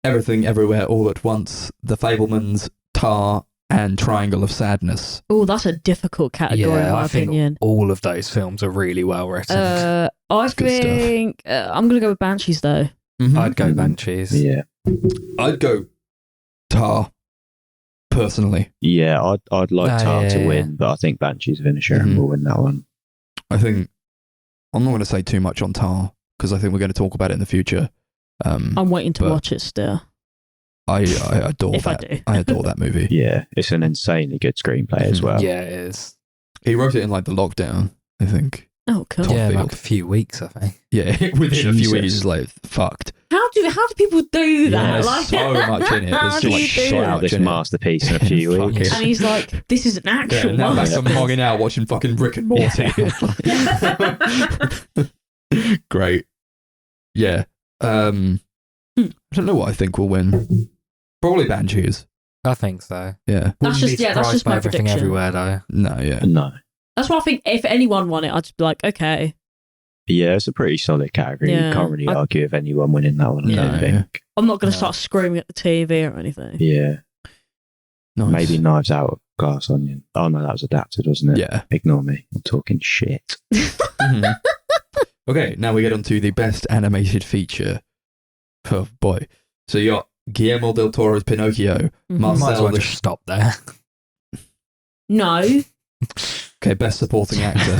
Everything Everywhere All at Once, The Fabelmans, Tar, and Triangle of Sadness. Oh, that's a difficult category in my opinion. Think all of those films are really well written. I think I'm going to go with Banshees though. I'd go Banshees. Yeah. I'd go Tar, personally. Yeah, I'd like Tar to win, but I think Banshees of Inisherin will win that one. I think I'm not going to say too much on Tar because I think we're going to talk about it in the future. I'm waiting to watch it still. I adore if that. I adore that movie. Yeah, it's an insanely good screenplay as well. Yeah, it is. He wrote it in like the lockdown, I think. Oh, cool. Yeah, like a few weeks, I think. Yeah, within a few weeks, it's like fucked. How do people do that? Yeah, there's like, so much in it. There's Just shot out this masterpiece in a few weeks. And he's like, "This is an actual." Yeah, now back to hogging out watching fucking Rick and Morty. Great. Yeah. I don't know what I think will win. Probably Banshees. I think so. Yeah. That's just my Everything prediction. Everywhere, though. No, yeah. No. That's why I think if anyone won it, I'd just be like, okay. Yeah, it's a pretty solid category. Yeah. You can't really argue with anyone winning that one. I don't think. I'm not going to start screaming at the TV or anything. Yeah. Nice. Maybe Knives Out of Glass Onion. Oh no, that was adapted, wasn't it? Yeah. Ignore me. I'm talking shit. Okay, now we get on to the best animated feature. Oh boy. So you got Guillermo del Toro's Pinocchio, Might as Marcel well the just stop there. No. Okay, best supporting actor.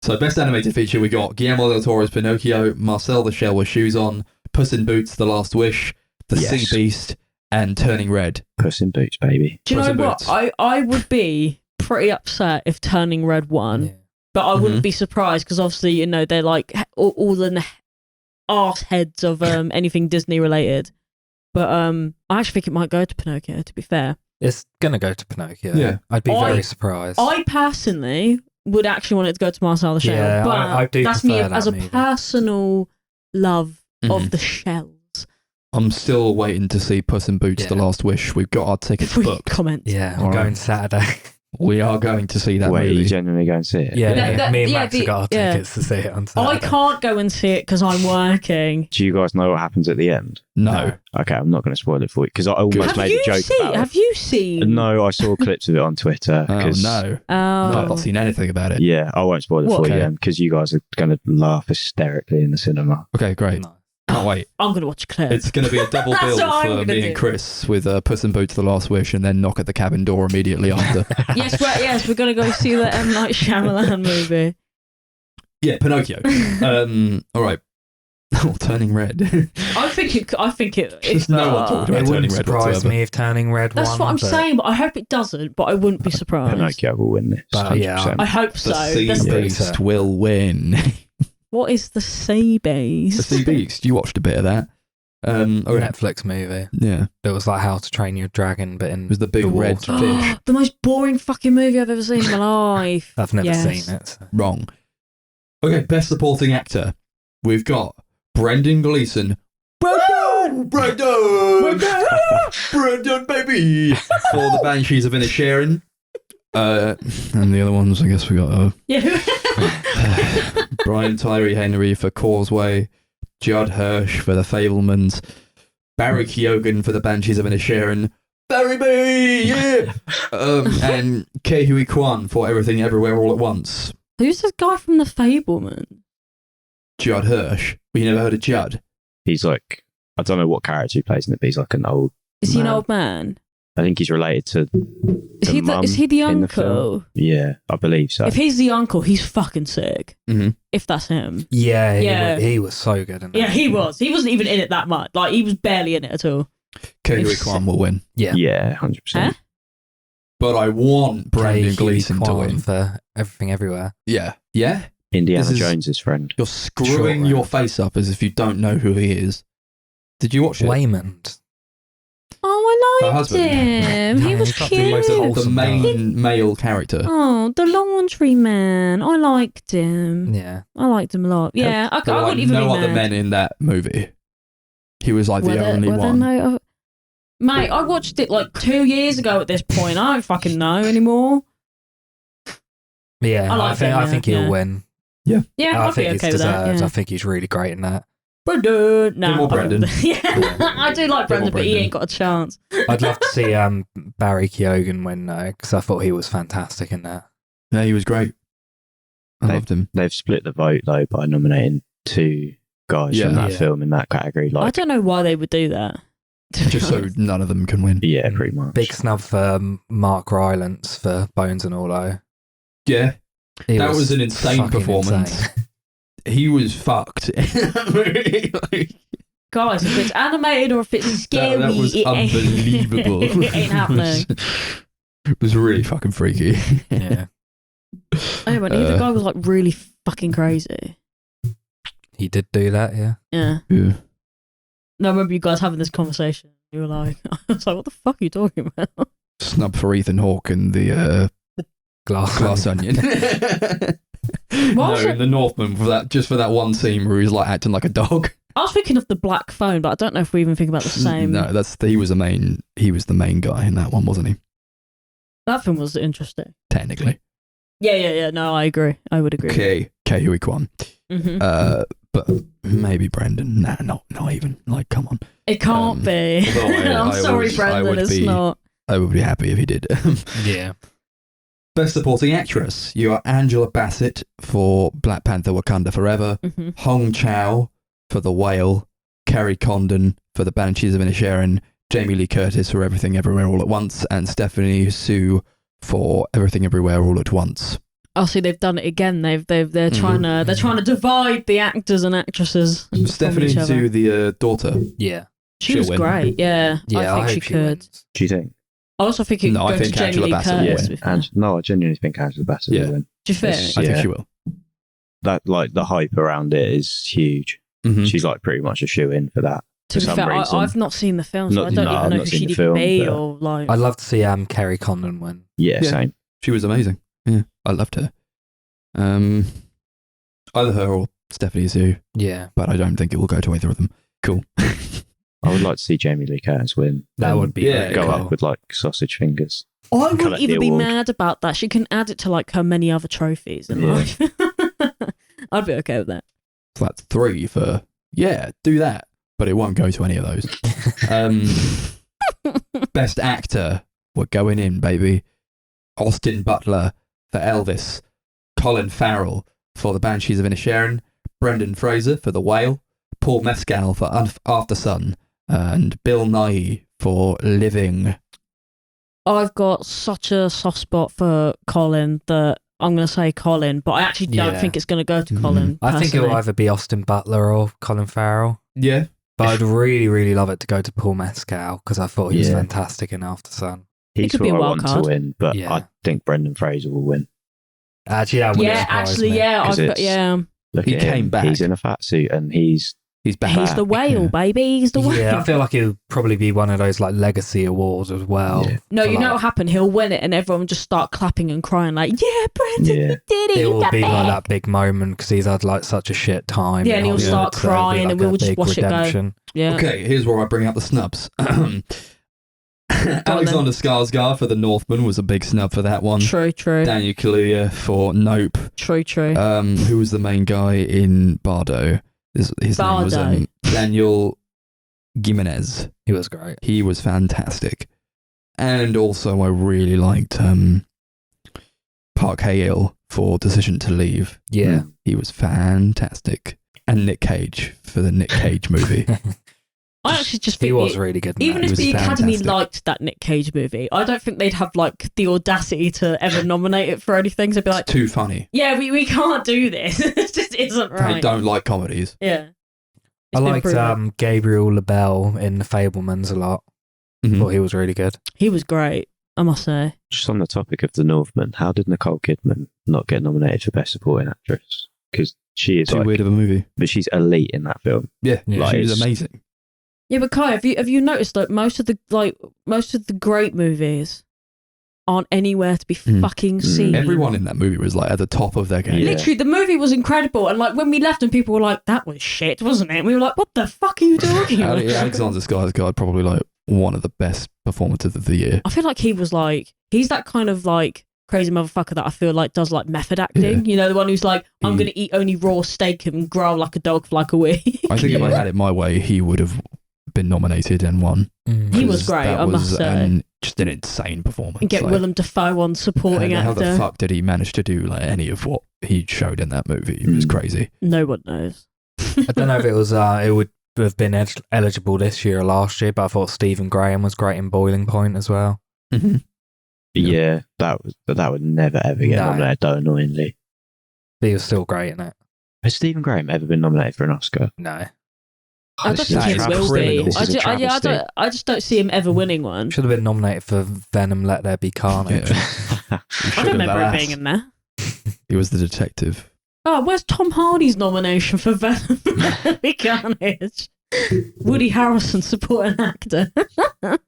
So best animated feature, we got Guillermo del Toro's Pinocchio, Marcel the Shell with Shoes On, Puss in Boots, The Last Wish, The Sea Beast, and Turning Red. Puss in Boots, baby. Do you Puss know in what? Boots. I would be pretty upset if Turning Red won, but I wouldn't be surprised because obviously, you know, they're like all the arse heads of anything Disney related. But I actually think it might go to Pinocchio, to be fair. It's going to go to Pinocchio. Yeah. I'd be very surprised. I personally would actually want it to go to Marcel the Shell. Yeah, but I do that's me prefer that as a movie. personal love of the shells. I'm still waiting to see Puss in Boots, The Last Wish. We've got our tickets booked. Comments. Yeah, I'm going Saturday. We are going to see that Wait, movie. you genuinely go and see it? Yeah, me and Max have got our tickets to see it on Saturday. I can't go and see it because I'm working. Do you guys know what happens at the end? No. Okay, I'm not going to spoil it for you because I almost made a joke about it. Have you seen? No, I saw clips of it on Twitter. Oh, no. Oh. I've not seen anything about it. Yeah, I won't spoil it for you then because you guys are going to laugh hysterically in the cinema. Okay, great. No. Can't wait. I'm going to watch a clip. It's going to be a double bill what I'm for gonna me do. and Chris with Puss in Boots, The Last Wish, and then knock at the cabin door immediately after. Yes, we're going to go see the M. Night Shyamalan movie. Yeah, Pinocchio. All right. Oh, Turning Red. I think it. There's no one talking about It wouldn't Turning Red surprise whatsoever. me if Turning Red won. That's what I'm but- saying, but I hope it doesn't. But I wouldn't be surprised. Pinocchio will win this. But, 100%. yeah, I hope so. The Sea That's- Beast will win. What is the Sea Beast? The Sea Beast. You watched a bit of that. Okay. Netflix movie. Yeah. It was like How to Train Your Dragon, but in It was the big red water. fish. The most boring fucking movie I've ever seen in my life. I've never Yes. seen it. So. Wrong. Okay, best supporting actor. We've got Brendan Gleeson. Brendan, baby, for the Banshees of Inisherin. And the other ones, I guess we got Brian Tyree Henry for Causeway, Judd Hirsch for the Fablemans, Barry Keoghan for the Banshees of Inisherin, Barry B, yeah, and Ke Kwan for Everything Everywhere All at Once. Who's this guy from the Fableman? Judd Hirsch. Well, you never heard of Judd? He's like, I don't know what character he plays in it, but he's like an old. Is he an old man? I think he's related to. Is he the uncle? Yeah, I believe so. If he's the uncle, he's fucking sick. Mm-hmm. If that's him. Yeah, he was so good in that. Yeah, he was. He wasn't even in it that much. Like, he was barely in it at all. Ke Kwan will win. Yeah, 100%. Huh? But I want Brendan Gleeson to win for Everything Everywhere. Yeah. Indiana Jones's friend. You're screwing your face up as if you don't know who he is. Did you watch it? Waymond. Oh, I Her liked husband. him. He Yeah, was he's fucking cute. most The awesome main male character. Oh, the laundry man. I liked him. Yeah. I liked him a lot. Yeah, I There were wouldn't even no be other mad. men in that movie. He was like the only one. Mate, I watched it like 2 years ago at this point. I don't fucking know anymore. Yeah, I think he'll win. Yeah, I I'd be think it's okay with that. deserved. Yeah. I think he's really great in that. Brendan. No, more Brendan. Yeah, I do like Brendan, but he Brendan. ain't got a chance. I'd love to see Barry Keoghan win though, because I thought he was fantastic in that. Yeah, he was great. I loved him. They've split the vote though by nominating 2 guys from that film in that category. I don't know why they would do that. Just so none of them can win. Yeah, pretty much. Big snub for Mark Rylance for Bones and All. Yeah. He That was an insane fucking performance. insane. He was fucked. Guys, if it's animated or if it's scary, that was it ain't- unbelievable. it ain't happening. It was really fucking freaky. Yeah. Oh, but the guy was like really fucking crazy. He did do that, yeah. Yeah. Yeah. No, I remember you guys having this conversation. You were like, I was like, what the fuck are you talking about? Snub for Ethan Hawke and the glass onion. Was it? In The Northman for that one scene where he was like acting like a dog. I was thinking of the black phone, but I don't know if we even think about the same. No, he was the main guy in that one, wasn't he? That film was interesting. Technically. Yeah. No, I agree. I would agree. Okay, Ke Kwan. Mm-hmm. But maybe Brendan. Nah, not even. Like, come on. It can't be. I'm sorry, Brendan. It's not. I would be happy if he did. Yeah. Best Supporting Actress. You are Angela Bassett for Black Panther Wakanda Forever, Mm-hmm. Hong Chow for The Whale, Carrie Condon for The Banshees of Inisherin, Jamie Lee Curtis for Everything Everywhere All at Once, and Stephanie Sue for Everything Everywhere All at Once. Oh, see, they've done it again. They're trying to divide the actors and actresses. Stephanie from each other. Sue, the daughter. Yeah. She she'll was win. great. Yeah, Yeah, I think she could. wins. Do you think? I also think it No, could I go think to Jamie Angela Lee Bassett will Curtis. win. to be fair. No, I genuinely think Angela Bassett will win. Do you think? Yes. I Yeah. think she will. That like the hype around it is huge. Mhm. She's like pretty much a shoe-in for that. To For be some fair, reason. I've not seen the film, so Not- I don't no, even I've know not who seen she'd the even film, be but- or like. I'd love to see Carrie Condon win. Yeah, Yeah. same. She was amazing. Yeah, I loved her. Either her or Stephanie Sue, Yeah. but I don't think it will go to either of them. Cool. I would like to see Jamie Lee Curtis win. That would be Yeah, great. Go cool. up with like sausage fingers. I collect wouldn't the even be award. mad about that. She can add it to like her many other trophies in Yeah. life. I'd be okay with that. So that's 3 for, yeah, do that. But it won't go to any of those. Best Actor, we're going in, baby. Austin Butler for Elvis, Colin Farrell for The Banshees of Inisherin, Brendan Fraser for The Whale, Paul Mescal for After Sun, and Bill Nighy for Living. I've got such a soft spot for Colin that I'm going to say Colin, but I actually don't Yeah. think it's going to go to Colin. I think it'll personally. either be Austin Butler or Colin Farrell. Yeah. But I'd really, really love it to go to Paul Mescal because I thought he was Yeah. fantastic in After Sun. He's could who be a I wild want card. to win, but Yeah. I think Brendan Fraser will win. Actually, that wouldn't Yeah, surprise actually, me. yeah, 'Cause I've got, it's- yeah. Look He at came him. back. He's in a fat suit and he's back. He's the whale, Yeah. baby. He's the whale. Yeah, I feel like it'll probably be one of those like legacy awards as well. Yeah. No, for, you know like- what happened? He'll win it, and everyone will just start clapping and crying, like, "Yeah, Brendan, Yeah. you did it! It you will got be like back." that big moment because he's had like such a shit time. Yeah, in and he'll Hollywood, start so it'll be crying like and we'll a just big watch it go. redemption. Yeah. Okay, here's where I bring out the snubs. Alexander Skarsgård for The Northman was a big snub for that one. True. Daniel Kaluuya for Nope. True. Who was the main guy in Bardo? His name was Daniel Gimenez. He was great. He was fantastic. And also I really liked Park Hae-il for Decision to Leave. Yeah. He was fantastic. And Nick Cage for the Nick Cage movie. I actually just think he was really good. Even if the Academy fantastic. liked that Nick Cage movie, I don't think they'd have like the audacity to ever nominate it for anything. So they'd be like, It's too funny. yeah, we can't do this. It just isn't right. I don't like comedies. Yeah. I It's been liked proven. Gabriel LaBelle in The Fabelmans a lot. Mhm. Thought he was really good. He was great, I must say. Just on the topic of The Northman, how did Nicole Kidman not get nominated for Best Supporting Actress? Because she is Too weird of a movie. but she's elite in that film. Yeah, Yeah. she was It's- amazing. Yeah, but Kai, have you noticed that most of the great movies aren't anywhere to be fucking seen? Everyone in that movie was like at the top of their game. Yeah. Literally, the movie was incredible, and like when we left, and people were like, "That was shit, wasn't it?" And we were like, "What the fuck are you talking about?" Alexander Skarsgård probably like one of the best performances of the year. I feel like he's that kind of like crazy motherfucker that I feel like does like method acting. Yeah. You know, the one who's like, I'm going to eat only raw steak and growl like a dog for like a week. I think if I had it my way, he would have been nominated and won. He was 'Cause great, that I must was say. just an insane performance. And get like, Willem Dafoe on supporting how the actor. fuck did he manage to do like any of what he showed in that movie? It was crazy. No one knows. I don't know if it was. It would have been eligible this year or last year, but I thought Stephen Graham was great in Boiling Point as well. Mm-hmm. Yeah, that would never ever get No. nominated, though, annoyingly. He was still great in it. Has Stephen Graham ever been nominated for an Oscar? No, I don't This think is he a will travesty. be. This is a travesty. I just don't see him ever winning one. should have been nominated for Venom. Let There Be Carnage. I don't remember him being in there. He was the detective. Oh, where's Tom Hardy's nomination for Venom? Carnage. Woody Harrelson supporting actor. That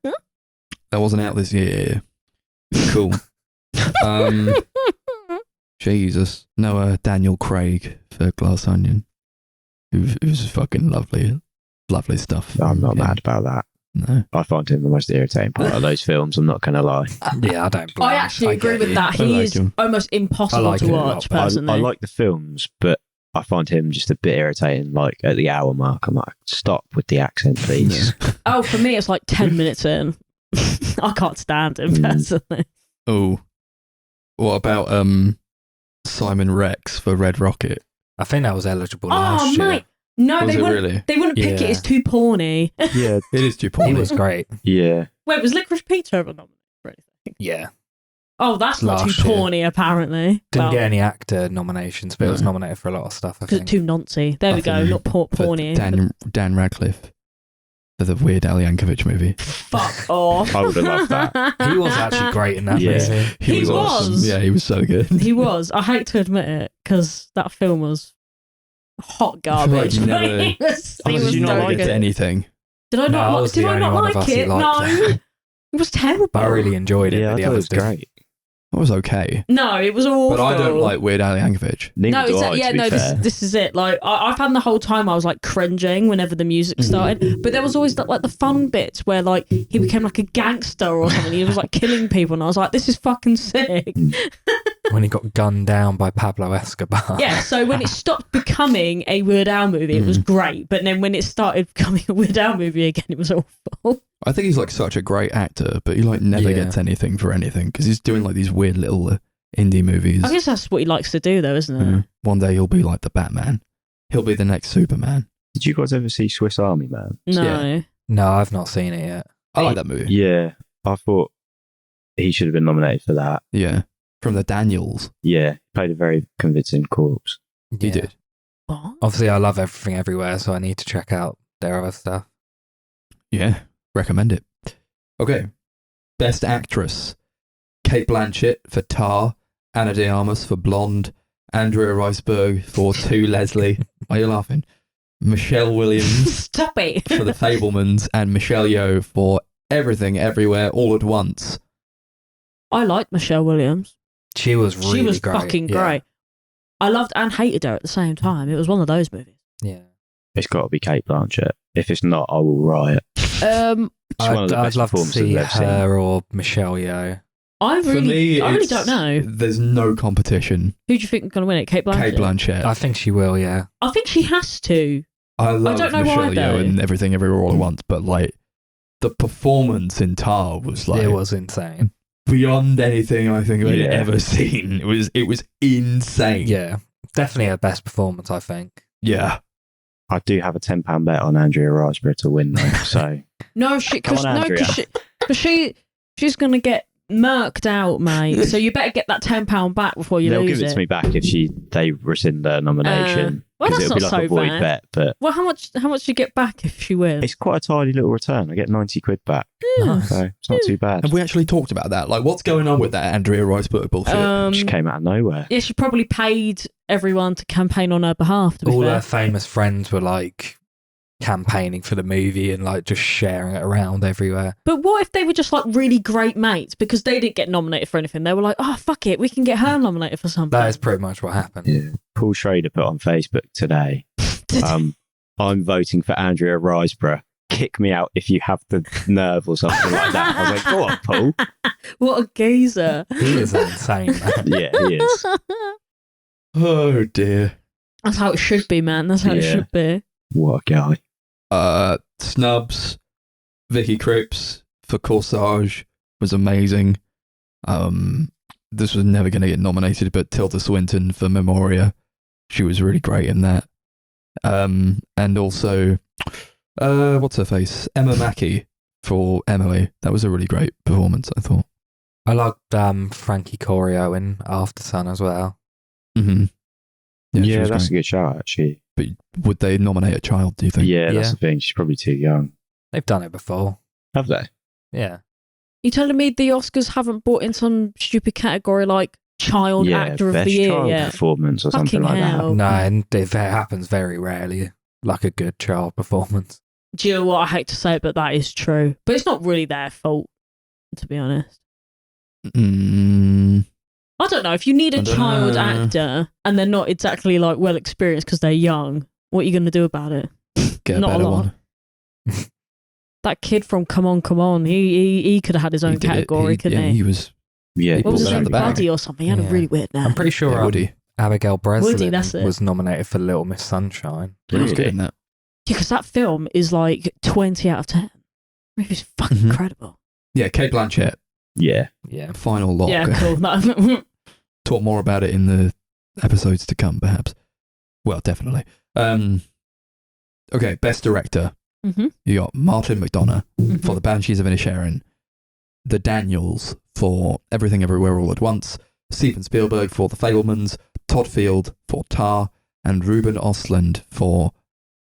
wasn't out this year. Cool. Jesus. No, Daniel Craig for Glass Onion. It was fucking lovely. Lovely stuff. I'm not Yeah. mad about that. No. I find him the most irritating part of those films, I'm not going to lie. Yeah, I don't. Blame I him. actually agree get with you. that. I He like is him. almost impossible I like to him a lot, watch, but personally. I like the films, but I find him just a bit irritating. Like at the hour mark, I'm like, stop with the accent, please. Oh, for me, it's like 10 minutes in. I can't stand him, personally. Oh. What about Simon Rex for Red Rocket? I think that was eligible Oh, last year. mate. No, Was they it wouldn't, really? they wouldn't pick it. Yeah. It's too porny. Yeah, It is too He porny. was great. yeah. Wait, was Licorice Pizza ever nominated for anything? Yeah, Oh, that's not too Last year. porny, apparently. didn't Well, get any actor nominations, but it was No. nominated for a lot of stuff. I because think. it's too noncy. There we go. think Not for porny. Dan Radcliffe for the Weird Al Yankovic movie. Fuck off. I would have loved that. He was actually great in that Yeah. movie. He was. awesome. Yeah, he was so good. He was. I hate to admit it, because that film was hot garbage. you never- He was Did you not so like good. anything? Did I No, I not, was did the I only not one of like us who it? liked No. that. It was terrible. I really enjoyed it. Yeah, but I the thought it others was didn't. great. It was okay. No, it was awful. But I don't like Weird Al Yankovic. Neither No, do exactly. I, Yeah, to be no. fair. This is it. Like I found the whole time I was like cringing whenever the music started. But there was always like the fun bits where like he became like a gangster or something. He was like killing people, and I was like, this is fucking sick. When he got gunned down by Pablo Escobar. Yeah. So when it stopped becoming a Weird Al movie, it was great. But then when it started becoming a Weird Al movie again, it was awful. I think he's like such a great actor, but he like never Yeah. gets anything for anything because he's doing like these weird little indie movies. I guess that's what he likes to do, though, isn't it? One day he'll be like the Batman. He'll be the next Superman. Did you guys ever see Swiss Army Man? No. Yeah. No, I've not seen it yet. I like that movie. Yeah, I thought he should have been nominated for that. Yeah. From the Daniels. Yeah, he played a very convincing corpse. He Yeah. did. What? Obviously, I love Everything Everywhere, so I need to check out their other stuff. Yeah. Recommend it. Okay. Best Actress. Kate Blanchett for Tar. Anna de Armas for Blonde. Andrea Riseborough for To Leslie. Why are you laughing? Michelle Williams Stop it. for The Fablemans. And Michelle Yeoh for Everything Everywhere All at Once. I liked Michelle Williams. She was really She was great. fucking Yeah. great. I loved and hated her at the same time. It was one of those movies. Yeah. It's got to be Kate Blanchett. If it's not, I will riot. I'd love to see her or Michelle Yeoh. I really it's- don't know. There's no competition. Who do you think is going to win it? Kate Blanchett? Kate Blanchett. I think she will, yeah. I think she has to. I love don't know Michelle why, Yeoh though. and Everything Everywhere All at Once, but like the performance in Tar was like It was insane. beyond anything I think I'd Yeah. ever seen. It was insane. Yeah. Definitely her best performance, I think. Yeah. I do have a £10 bet on Andrea Riseborough to win, though. So No, Come on, Andrea. she's going to get murked out, mate. So you better get that £10 back before you they'll lose give it to me back if they rescind their nomination. Well, Because that's it'll be not like so a void bad. bet, but Well, how much do you get back if she wins? it's quite a tidy little return. I get 90 quid back, Nice. so it's not too bad. Have we actually talked about that? Like, what's going on with that Andrea Riseborough bullshit? It just came out of nowhere. Yeah, she probably paid everyone to campaign on her behalf, to be All fair. her famous friends were like campaigning for the movie and like just sharing it around everywhere. But what if they were just like really great mates because they didn't get nominated for anything? They were like, oh, fuck it, we can get her nominated for something. That is pretty much what happened. Yeah. Paul Schrader put on Facebook today, I'm voting for Andrea Riseborough. Kick me out if you have the nerve or something like that. I was like, go on, Paul. What a geezer. He is insane, man. Yeah, he is. Oh dear. That's how it should be, man. That's how it Yeah. should be. What a guy. Snubs, Vicky Cripps for Corsage was amazing. This was never going to get nominated, but Tilda Swinton for Memoria, she was really great in that. And also, what's her face? Emma Mackey for Emily. That was a really great performance, I thought. I liked Frankie Corio in After Sun as well. Mm-hmm. Yeah, she was that's great. a good shout, actually. But would they nominate a child, do you think? Yeah, that's Yeah. the thing. She's probably too young. They've done it before. Have they? Yeah. You telling me the Oscars haven't brought in some stupid category like Child Actor of best the Year child yet? performance or Fucking something like hell. No, and it happens very rarely, like a good child performance. Do you know what? I hate to say it, but that is true. But it's not really their fault, to be honest. Mm, I don't know. If you need a I don't child know. actor and they're not exactly like well experienced because they're young, what are you going to do about it? get a Not a better lot. one. That kid from Come On, he could have had his own He did it. category, couldn't yeah, he? he was. that. Yeah, He What was pulled his it out name? of the bag. Buddy or something. He had a Yeah. really weird name. I'm pretty sure Yeah, Woody. Abigail Breslin that's it. was nominated for Little Miss Sunshine. He was good Really? in that. Because that film is like 20 out of 10. It's fucking Mhm. incredible. Yeah, Kate Blanchett, Yeah. Yeah. final lock. Yeah, cool. No. Talk more about it in the episodes to come, perhaps. Well, definitely. Okay, best director. Mhm. You got Martin McDonagh Mhm. for The Banshees of Inisherin, the Daniels for Everything Everywhere All at Once, Steven Spielberg for The Fabelmans, Todd Field for Tar, and Ruben Östlund for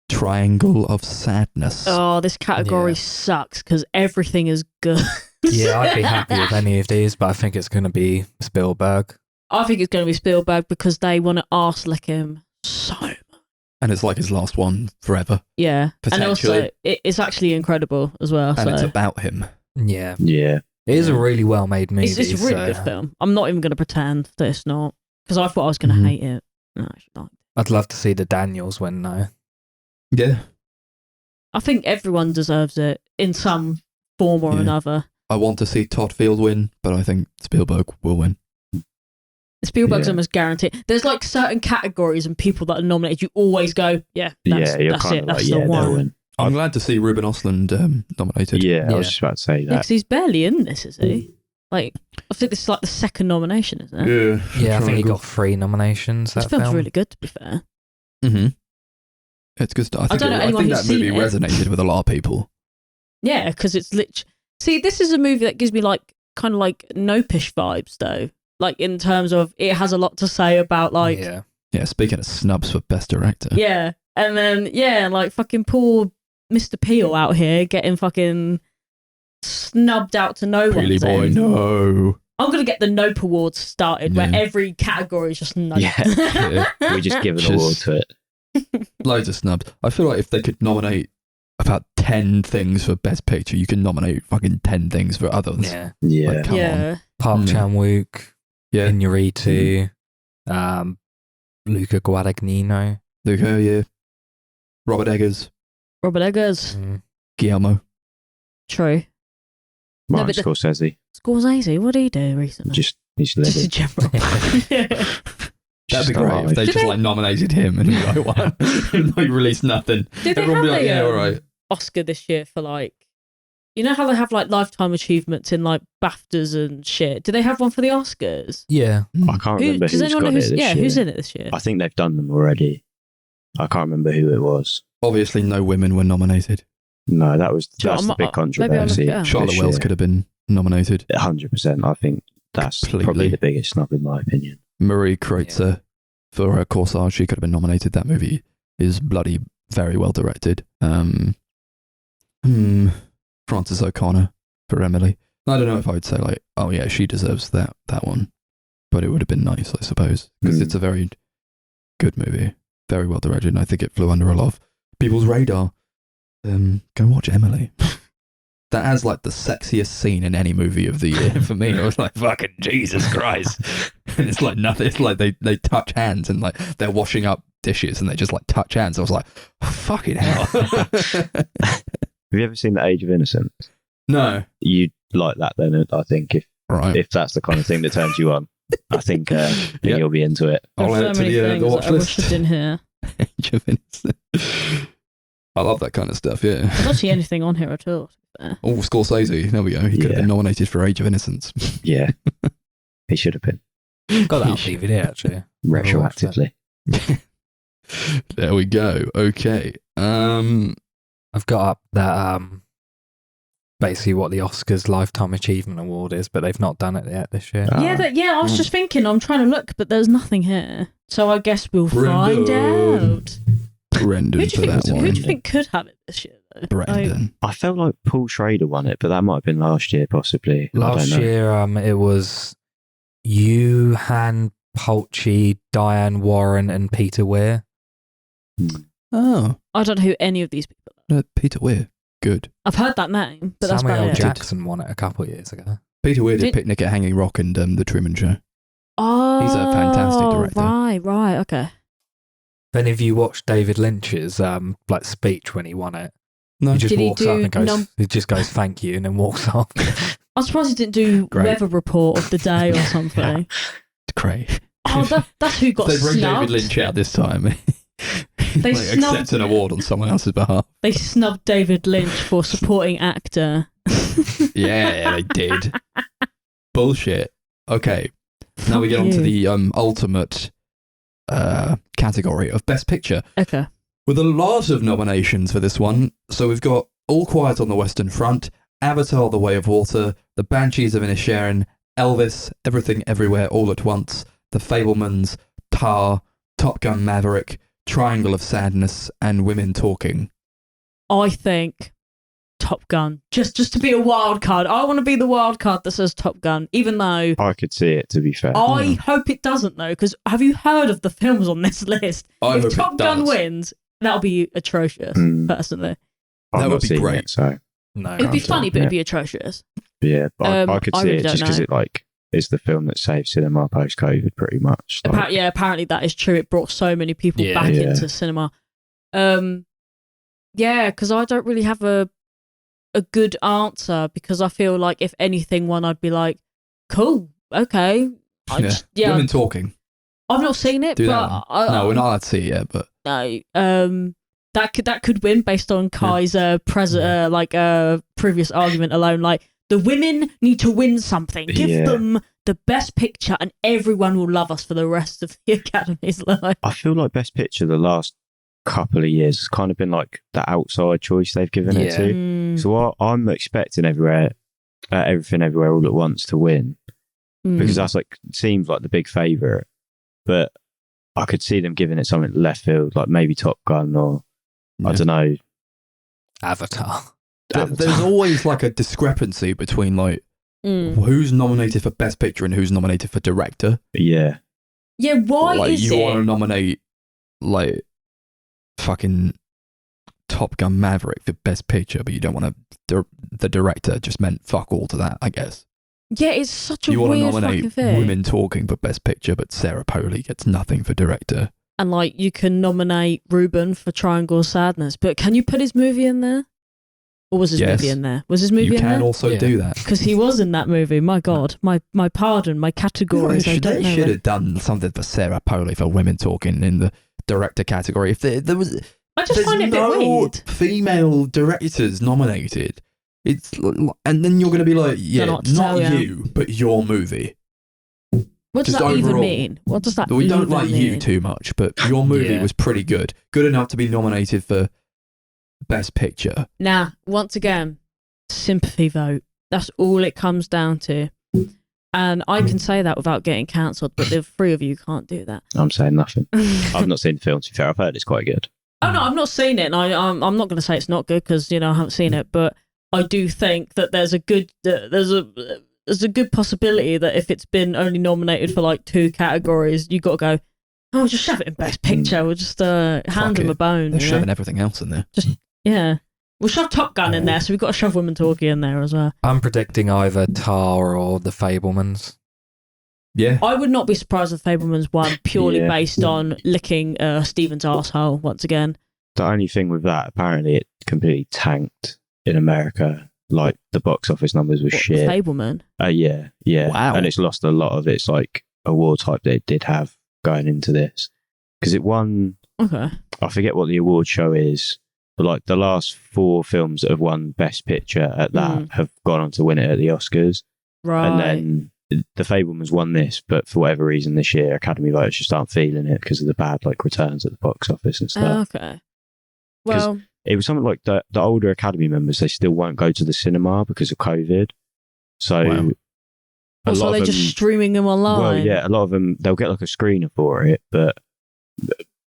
Triangle of Sadness. Oh, this category Yeah. sucks because everything is good. Yeah, I'd be happy with any of these, but I think it's going to be Spielberg. I think it's going to be Spielberg because they want to arse lick him so much. And it's like his last one forever. Yeah. And also, Potentially. it's actually incredible as well. And it's So about him. Yeah. Yeah. It is a really well made movie. it's a really so good film. I'm not even going to pretend that it's not because I thought I was going to Mhm. hate it. No, I should not. I'd love to see the Daniels win though. Yeah. I think everyone deserves it in some form or Yeah. another. I want to see Todd Field win, but I think Spielberg will win. Spielberg's Yeah. almost guaranteed. There's like certain categories and people that are nominated. You always go, yeah, that's, You're that's kind it. of That's like, the yeah, they'll one. win. I'm glad to see Ruben Östlund nominated. Yeah, I Yeah. was just about to say Yeah, that. 'cause he's barely in this, is he? Like, I think this is like the second nomination, isn't it? Yeah, I think he got 3 nominations. This That film's film. really good, to be fair. Mm-hmm. It's good stuff. I don't know I anyone think who's that movie seen it. resonated with a lot of people. Yeah, because it's literally. See, this is a movie that gives me like kind of like Nopish vibes, though. Like in terms of it has a lot to say about like Yeah. Yeah, speaking of snubs for best director. yeah, and then yeah, like fucking poor Mr. Peel out here getting fucking snubbed out to no Peely one's boy, end. no. I'm gonna get the Nope Awards started where Yeah. every category is just no. Yeah. We just give an Just- award to it. Loads of snubs. I feel like if they could nominate about 10 things for best picture, you can nominate fucking 10 things for others. Yeah. Yeah. Like, come on. yeah. Park Mm. Chan-wook, Yeah. Iñárritu, Luca Guadagnino. Luca, yeah. Robert Eggers, Robert Eggers. Mm. Guillermo. True. Martin but Scorsese. Scorsese, what did he do recently? He's Just in living. general. That'd be great if they just like nominated him and he like won. And like released nothing. Did they Everyone have be like, a, yeah, all right. Oscar this year for like, you know how they have like lifetime achievements in like BAFTAs and shit? Do they have one for the Oscars? Yeah. I can't remember does who's anyone got know it this year. who's in it this year? I think they've done them already. I can't remember who it was. Obviously, no women were nominated. No, that's the big maybe I'll look controversy. it up. Charlotte Wells could have been nominated. 100%. I think that's Completely. probably the biggest snub in my opinion. Marie Kreutzer for her Corsage, she could have been nominated. That movie is bloody very well directed. Frances O'Connor for Emily. I don't know if I would say like, oh yeah, she deserves that one, but it would have been nice, I suppose, because it's a very good movie, very well directed, and I think it flew under a lot of people's radar. Go watch Emily. That has like the sexiest scene in any movie of the year for me. I was like, fucking Jesus Christ. And it's like nothing. It's like they touch hands and like they're washing up dishes and they just like touch hands. I was like, oh, fucking hell. Have you ever seen The Age of Innocence? No. You'd like that then, I think, Right. if that's the kind of thing that turns you on. I think you'll be into it. I'll add it to the watch I wish list. I didn't hear. Age of Innocence. I love that kind of stuff, yeah. I don't see anything on here at all. Oh, Scorsese. There we go. He could have been nominated for Age of Innocence. Yeah. He should have been. Got that on DVD actually. Retroactively. There we go. Okay. I've got up that basically what the Oscars Lifetime Achievement Award is, but they've not done it yet this year. I was just thinking, I'm trying to look, but there's nothing here. So I guess we'll find out. Brendan for that one. Who do you think could have it this year, though? Brendan. I felt like Paul Schrader won it, but that might have been last year, possibly. Last year, it was Johan Pulci, Diane Warren, and Peter Weir. Oh. I don't know who any of these people are. Peter Weir. Good. I've heard that name, but that's Samuel about L. it. Jackson won it a couple of years ago. Peter Weir did Picnic at Hanging Rock and The Truman Show. Oh, he's a fantastic director. Right, okay. Then if you watch David Lynch's like speech when he won it, No. he just Did he walks up do and goes, he just goes thank you and then walks off. I'm surprised he didn't do Great. weather report of the day or something. It's great. Oh, that's who got They bring snubbed. David Lynch out this time. They like, accepts an award on someone else's behalf. They snubbed David Lynch for supporting actor. Yeah, they did. Bullshit. Okay. Now we get on to the ultimate category of Best Picture. Okay. With a lot of nominations for this one. So we've got All Quiet on the Western Front, Avatar: The Way of Water, The Banshees of Inisherin, Elvis, Everything Everywhere All at Once, The Fabelmans, Tar, Top Gun Maverick, Triangle of Sadness, and Women Talking. I think Top Gun. Just to be a wild card. I want to be the wild card that says Top Gun, even though I could see it, to be fair. I hope it doesn't, though, because have you heard of the films on this list? If Top Gun wins, that'll be atrocious, personally. That would be great. So No, It'd be can't funny, see but it'd it. be atrocious. yeah, but I could I see really it just don't because know. it like is the film that saved cinema post COVID, pretty much. Like, Apparently that is true. It brought so many people Yeah. back Yeah. into cinema. Yeah, because I don't really have a good answer, because I feel like if anything won, I'd be like, cool, okay. Women Talking. I've not seen it, Do but that one. No, we're not allowed to see it yet, but no. That could win based on Kai's previous argument alone. Like, the women need to win something. Give them the best picture, and everyone will love us for the rest of the Academy's life. I feel like Best Picture the last couple of years has kind of been like the outside choice they've given it to. So I'm expecting Everything Everywhere All at Once to win, because that's like seems like the big favourite, but I could see them giving it something left field, like maybe Top Gun or I don't know, Avatar. There's always like a discrepancy between like who's nominated for Best Picture and who's nominated for Director. Yeah. Yeah, why like, is you it? want to nominate like fucking Top Gun Maverick for Best Picture, but you don't want to. The director just meant fuck all to that, I guess. Yeah, it's such a You want to weird nominate fucking thing. Women Talking for Best Picture, but Sarah Polley gets nothing for Director. And like, you can nominate Ruben for Triangle of Sadness, but can you put his movie in there? Or was his Yes. movie in there? Was his movie You in there? can also do that. Because he was in that movie. My God. My pardon. My categories. I don't They know. should have done something for Sarah Polley for women talking in the director category. If there was, I just there's find it a bit no weird. female directors nominated. And then you're going to be like, yeah, Don't know what to not tell ya. you, but your movie. What does Just that even overall. mean? What does that We don't even like you mean? too much, but your movie Yeah. was pretty good. Good enough to be nominated for Best Picture. Nah, once again, sympathy vote. That's all it comes down to. And I can say that without getting cancelled, but the three of you can't do that. I'm saying nothing. Oh I've not seen the film, to be fair. I've heard it's quite good. no, I've not seen it, and I'm not going to say it's not good because I haven't seen it. But I do think that there's a good possibility that if it's been only nominated for like 2 categories, you got to go. Oh, just shove it in Best Picture. We'll just hand them a bone. They're you know? shoving everything else in there. Yeah, we'll shove Top Gun in there, so we've got to shove Women Talking in there as well. I'm predicting either Tar or The Fabelmans. Yeah. I would not be surprised if Fableman's won purely Yeah. based on licking Steven's arsehole once again. The only thing with that, apparently, it completely tanked in America. Like, the box office numbers were shit. Fableman. Yeah. Wow. And it's lost a lot of its, like, awards hype that it did have going into this. Because it won, Okay. I forget what the award show is, but, like, the last 4 films that have won Best Picture at that have gone on to win it at the Oscars. Right. And then The Fabelmans won this, but for whatever reason this year, Academy voters just aren't feeling it because of the bad like returns at the box office and stuff. Okay. Well, It was something like the older Academy members, they still won't go to the cinema because of COVID. So Wow. a so lot they're of them, just streaming them online. well, yeah, a lot of them they'll get like a screener for it, but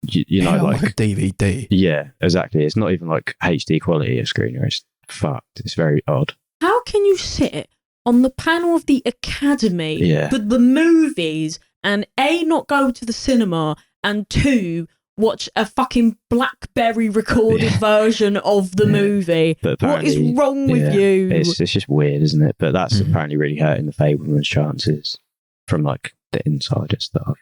you know, Hell, like a DVD. yeah, exactly. It's not even like HD quality a screener. It's fucked. It's very odd. How can you sit on the panel of the Academy Yeah. for the movies and A, not go to the cinema, and 2, watch a fucking BlackBerry recorded Yeah. version of the Yeah. movie? But What is apparently- wrong with yeah, you? It's just weird, isn't it? But that's Mhm. apparently really hurting the Fableman's chances from like the insider stuff.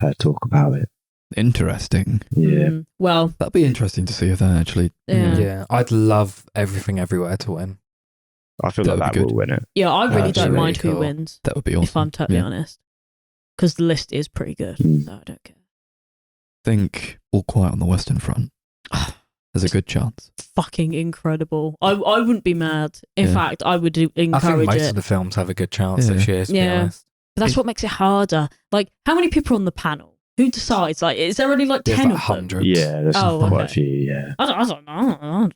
Heard talk about it. Interesting. Yeah. Well, That'd be interesting to see if that actually. yeah. Yeah, I'd love Everything Everywhere to win. I feel That like would be that good. will win it. Yeah, I really That'd be don't really mind who cool. wins, That would be awesome. if I'm totally Yeah. honest. Because the list is pretty good, Mm. so I don't care. Think All Quiet on the Western Front. There's a good chance. Fucking incredible. I wouldn't be mad. In Yeah. fact, I would I think encourage most it. of the films have a good chance this Yeah. year, to be Yeah. honest. But that's what makes it harder. Like, how many people are on the panel? Who decides? Like, is there only like There's 10 like of them? hundreds. Yeah, there's Oh, quite a okay. few. Yeah, I don't know.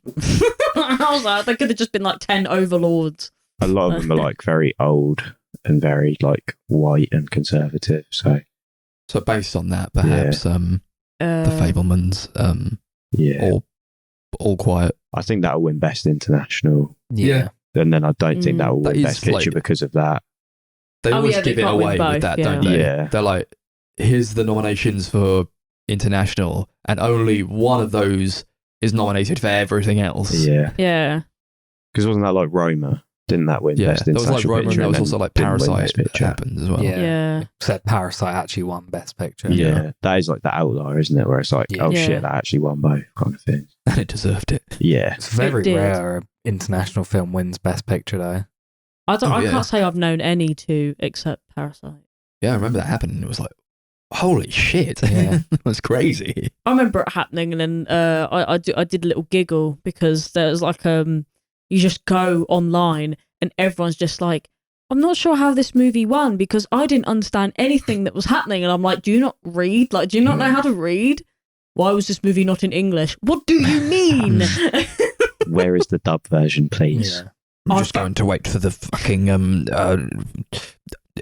I was like, there could have just been like 10 overlords. a lot of them are like very old and very like white and conservative. So So based on that, perhaps the Fablemans, yeah, or All Quiet. I think that'll win Best International, Yeah. and then I don't think that will That win is Best Picture like- because of that. They Oh, always yeah, they give it can't win away both, with that, yeah. don't they? Yeah. They're like, here's the nominations for international, and only one of those is nominated for everything else. Yeah, Yeah. because wasn't that like Roma? Didn't that win Yeah, Best there was like International Roma, and Picture? there was and also then like didn't win Parasite Best that Picture? happened as well. Yeah. Yeah. Except Parasite actually won Best Picture. Yeah, that is like the outlier, isn't it? Where it's like, Yeah. oh Yeah. shit, that actually won both kind of thing. And it deserved it. Yeah, It's very It did. rare an international film wins Best Picture, though. I yeah. can't say I've known any to except Parasite. Yeah, I remember that happened, and it was like, holy shit. Yeah. It was crazy. I remember it happening, and then I did a little giggle because there's like you just go online and everyone's just like, I'm not sure how this movie won because I didn't understand anything that was happening, and I'm like, do you not read? Like, do you not know how to read? Why was this movie not in English? What do you mean? where is the dub version, please? Yeah. I'm just going to wait for the fucking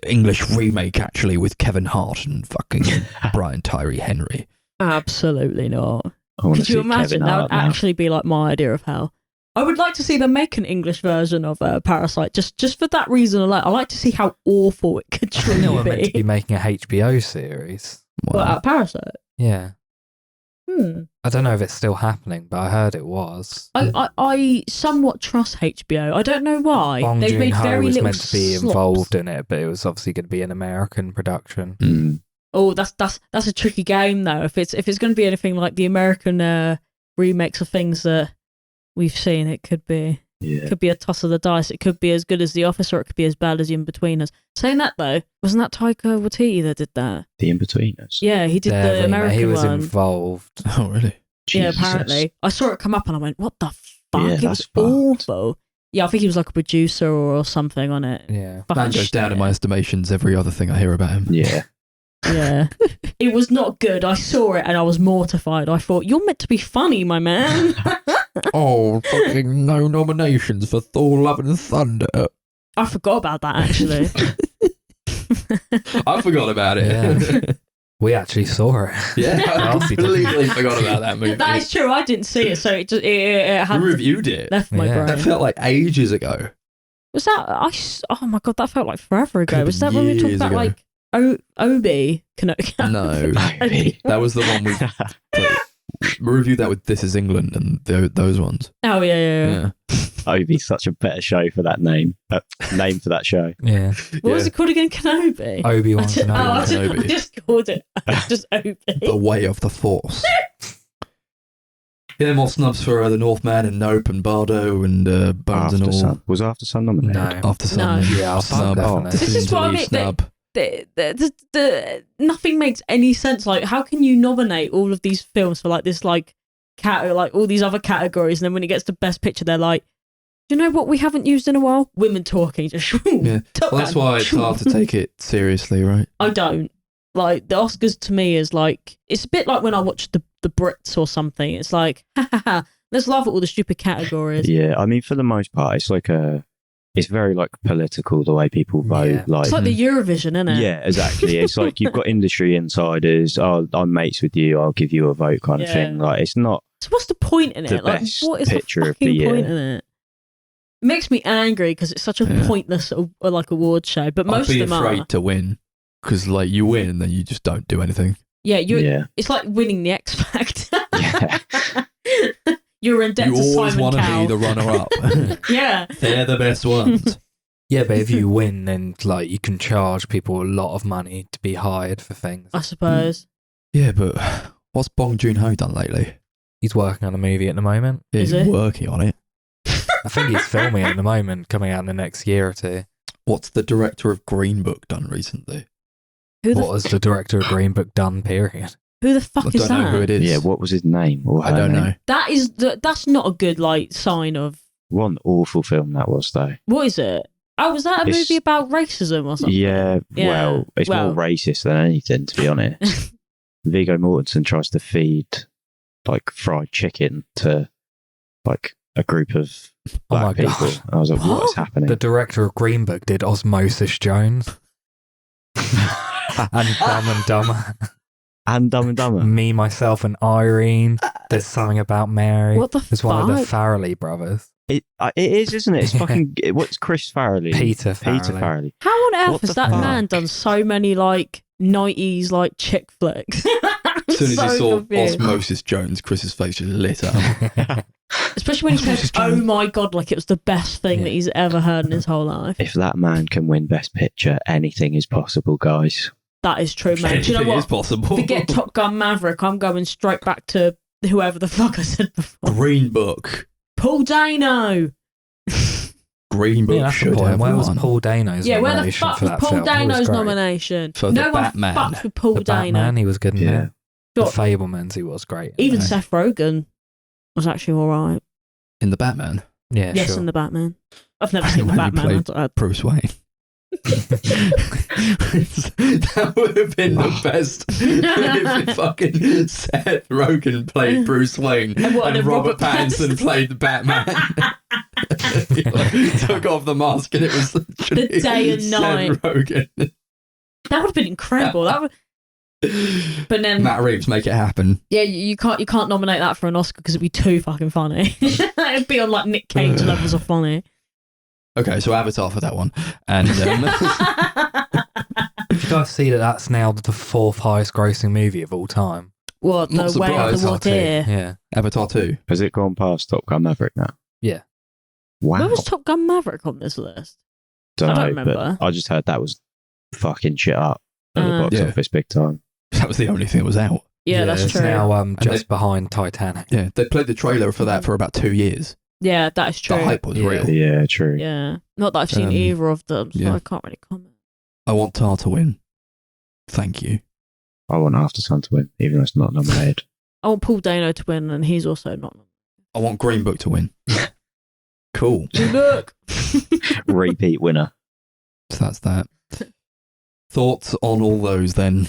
English remake, actually, with Kevin Hart and fucking Brian Tyree Henry. Absolutely not. I want to Could see you imagine? Kevin That would Hart now. actually be like my idea of hell. I would like to see them make an English version of Parasite, just for that reason alone. I like to see how awful it could I think they truly were meant to be be. making a HBO series. What, Parasite? Yeah. Hmm. I don't know if it's still happening, but I heard it was. I somewhat trust HBO. I don't know why. Bong They've made Joon-ho very was little meant to be slops. involved in it, but it was obviously going to be an American production. Mm. Oh, that's a tricky game though. If it's going to be anything like the American remakes of things that we've seen, it could be. Yeah. Could be a toss of the dice. It could be as good as The Office, or it could be as bad as The In-Betweeners. Saying that though, wasn't that Taika Waititi that did that? The In-Betweeners. Yeah, he did the American He was one. involved. Oh, really? Yeah, Jesus. apparently. I saw it come up and I went, what the fuck? Yeah, It was that's fucked. awful. Yeah, I think he was like a producer or something on it. Yeah. Fucking Man goes down in shit. my estimations every other thing I hear about him. Yeah. Yeah. It was not good. I saw it and I was mortified. I thought, you're meant to be funny, my man. Oh, fucking no nominations for Thor: Love and Thunder. I forgot about that, actually. I forgot about it. Yeah. We actually saw it. Yeah, I Else he completely forgot about that movie. That is true. I didn't see it, so it had We reviewed it. left my Yeah. brain. That felt like ages ago. Was that? Oh my god, that felt like forever ago. Could've Was that been when we talked years about ago. like Obi? No, Maybe. that was the one we reviewed that with This Is England and those ones. Oh yeah. Obi's such a better show for that name. Name for that show. Yeah. What was it called again? Kenobi. Obi-Wan I Kenobi. just called it just Obi. The Way of the Force. Yeah, more snubs for The Northman and Nope and Bardo and Bones and After all. Sun. Was After Sun nominated? No. After Sun. No. Yeah, I'll snub. definitely. This is what I mean, Snub. Nothing makes any sense. Like, how can you nominate all of these films for like this like all these other categories, and then when it gets to Best Picture, they're like, do you know what we haven't used in a while? Women talking. Just Yeah. Well, that's why it's hard to take it seriously, right? I don't. Like, the Oscars to me is like, it's a bit like when I watch the Brits or something. It's like, ha ha ha, let's laugh at all the stupid categories. Yeah, I mean, for the most part, it's like it's very like political the way people vote. Yeah. Like, It's like the Eurovision, isn't it? yeah, exactly. It's like you've got industry insiders. Oh, I'm mates with you. I'll give you a vote, kind of Yeah. thing. Like, it's not. So what's the point in The it? Like, best what is the picture of the fucking year. point in it? It makes me angry because it's such a Yeah. pointless like award show. But I'd most be of them afraid are. to win because, like, you win and then you just don't do anything. Yeah, Yeah. it's like winning the X Factor. Yeah. You're in debt You to always Simon want to be Cowell. the runner-up. Yeah. They're the best ones. Yeah, but if you win, then like you can charge people a lot of money to be hired for things. I suppose. Yeah, but what's Bong Joon-ho done lately? He's working on a movie at the moment. Is He's he? working on it. I think he's filming it at the moment, coming out in the next year or two. What's the director of Green Book done recently? What has the director of Green Book done, period? Who the fuck I is don't know that? who it is. Yeah, what was his name? Or I her don't name? know. That is that's not a good like sign of What an awful film that was, though. what is it? Oh, was that a It's- movie about racism or something? Yeah, Yeah, well, it's well. more racist than anything, to be honest. Viggo Mortensen tries to feed like fried chicken to like a group of Oh my black people. God. I was like, what is What? happening? The director of Green Book did Osmosis Jones and Dumb and Dumber. And Dumb and Dumber. Me, Myself, and Irene. There's something about Mary. What the There's one of the fuck? Farrelly brothers. It is, isn't it? It's fucking. What's Chris Farrelly? Peter Peter Farrelly. Farrelly. How on earth What has the that fuck? man done so many like 90s like chick flicks? As soon as he So saw confused. Osmosis Jones, Chris's face just lit up. Especially when he said, Osmosis "Oh Jones. my god!" Like it was the best thing that he's ever heard in his whole life. If that man can win Best Picture, anything is possible, guys. That is true, man. Do you know Anything is what? possible. Forget Top Gun Maverick. I'm going straight back to whoever the fuck I said before. Green Book. Paul Dano. Green Book Yeah, that's the should point. have Where was won. Paul Dano's Yeah, where the nomination fuck for was that Paul film? He was Dano's great. nomination? For no The one Batman. fucks with Paul The Dano. Batman, he was good in Yeah. it. The God. Fablemans, he was great. Even Yeah. Seth Rogen was actually all right. In The Batman. Yeah, Yes, sure. in the Batman. I've never seen the When he Batman. played Bruce Wayne. That would have been the best if fucking Seth Rogen played Bruce Wayne And what, and then Robert Robert Pattinson Pattinson? played the Batman. He, like, took off the mask and it was literally The day and night. Seth Rogen. That would have been incredible. That would, but then Matt Reeves, make it happen. yeah, you can't nominate that for an Oscar because it'd be too fucking funny. It'd be on like Nick Cage levels of funny. Okay, so Avatar for that one. And Did you guys see that that's now the fourth highest grossing movie of all time? What Not the way of surprised, the water? Yeah. Avatar 2. Has it gone past Top Gun Maverick now? Yeah. Wow. Where was Top Gun Maverick on this list? Don't I don't know, remember. but I just heard that was fucking shit up at the box Yeah. office big time. That was the only thing that was out. Yeah, that's it's true. now they- just behind Titanic. Yeah, they played the trailer for that for about 2 years. Yeah, that is true. The hype was real. Yeah, true. Yeah. Not that I've seen either of them, so I can't really comment. I want Tar to win. Thank you. I want After Sun to win, even though it's not nominated. I want Paul Dano to win, and he's also not nominated. I want Green Book to win. Cool. Look. Repeat winner. So that's that. Thoughts on all those then?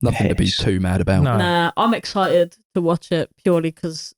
Nothing to be too mad about. No. Nah, I'm excited to watch it purely because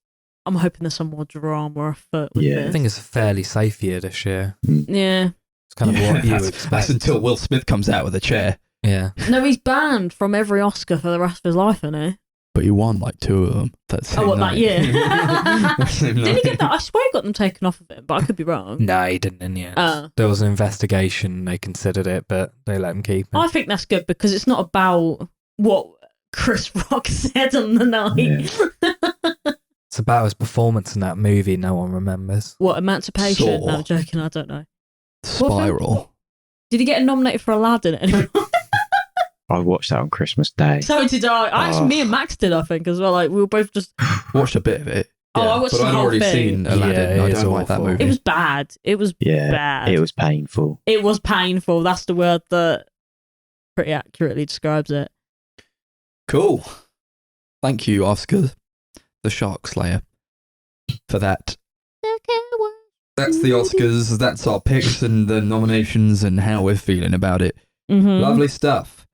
I'm hoping there's some more drama afoot with this. I think it's a fairly safe year this year. Yeah. It's kind of what you that's expect. until Will Smith comes out with a chair. Yeah. No, he's banned from every Oscar for the rest of his life, isn't he? But he won like 2 of them. That year? Didn't he get that? I swear he got them taken off of him, but I could be wrong. No, he didn't in the end. There was an investigation, they considered it, but they let him keep it. I think that's good because it's not about what Chris Rock said on the night. Yeah. It's about his performance in that movie no one remembers. What, Emancipation? Saw. No, I'm joking, I don't know. Spiral. Did he get nominated for Aladdin anyway? I watched that on Christmas Day. So did I. Actually, me and Max did, I think, as well. Like, we were both just... Watched a bit of it. Oh, I watched but the I'd whole already thing. seen Aladdin. Yeah, I it's don't like that awful. movie. It was bad. It was bad. It was painful. It was painful. That's the word that pretty accurately describes it. Cool. Thank you, Oscar, the Shark Slayer, for that. That's the Oscars. That's our picks and the nominations and how we're feeling about it. Mm-hmm. Lovely stuff.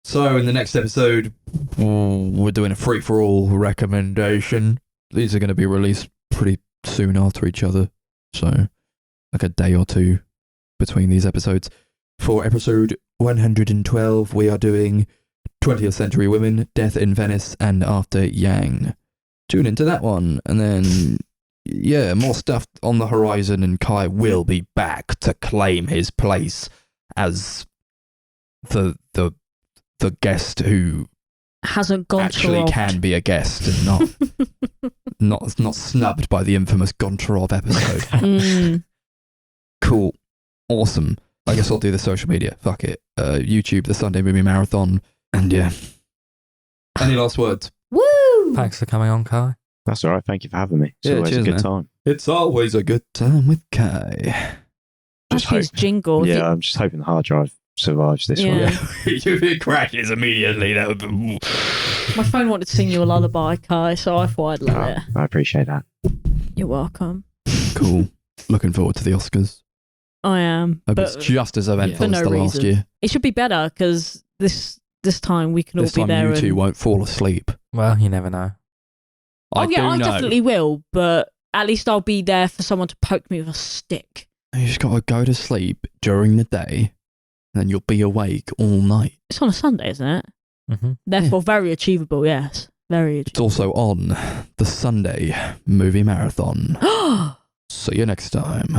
So in the next episode, we're doing a free-for-all recommendation. These are going to be released pretty soon after each other. So like a day or two between these episodes. For episode 112, we are doing 20th Century Women, Death in Venice and After Yang. Tune into that one. And then, yeah, more stuff on the horizon, and Kai will be back to claim his place as the guest who Hasn't gone actually can be a guest and not snubbed by the infamous Goncharov episode. Cool. Awesome. I guess I'll do the social media. Fuck it. YouTube, the Sunday Movie Marathon. And yeah. Any last words? Woo! Thanks for coming on, Kai. That's all right. Thank you for having me. It's Yeah, always cheers, a good man. time. It's always a good time with Kai. That's his jingle. Yeah, I'm just hoping the hard drive survives this one. Yeah. If it crashes immediately, that would be... My phone wanted to sing you a lullaby, Kai, so I thought I'd let it. I appreciate that. You're welcome. Cool. Looking forward to the Oscars. I am. Hope But it's just as eventful for as no the last reason. year. It should be better because this time we can This all be time there. you two won't fall asleep. Well, you never know. I do know. definitely will, but at least I'll be there for someone to poke me with a stick. You just got to go to sleep during the day, and then you'll be awake all night. It's on a Sunday, isn't it? Mm-hmm. Therefore, very achievable, yes. Very It's achievable. also on the Sunday Movie Marathon. See you next time.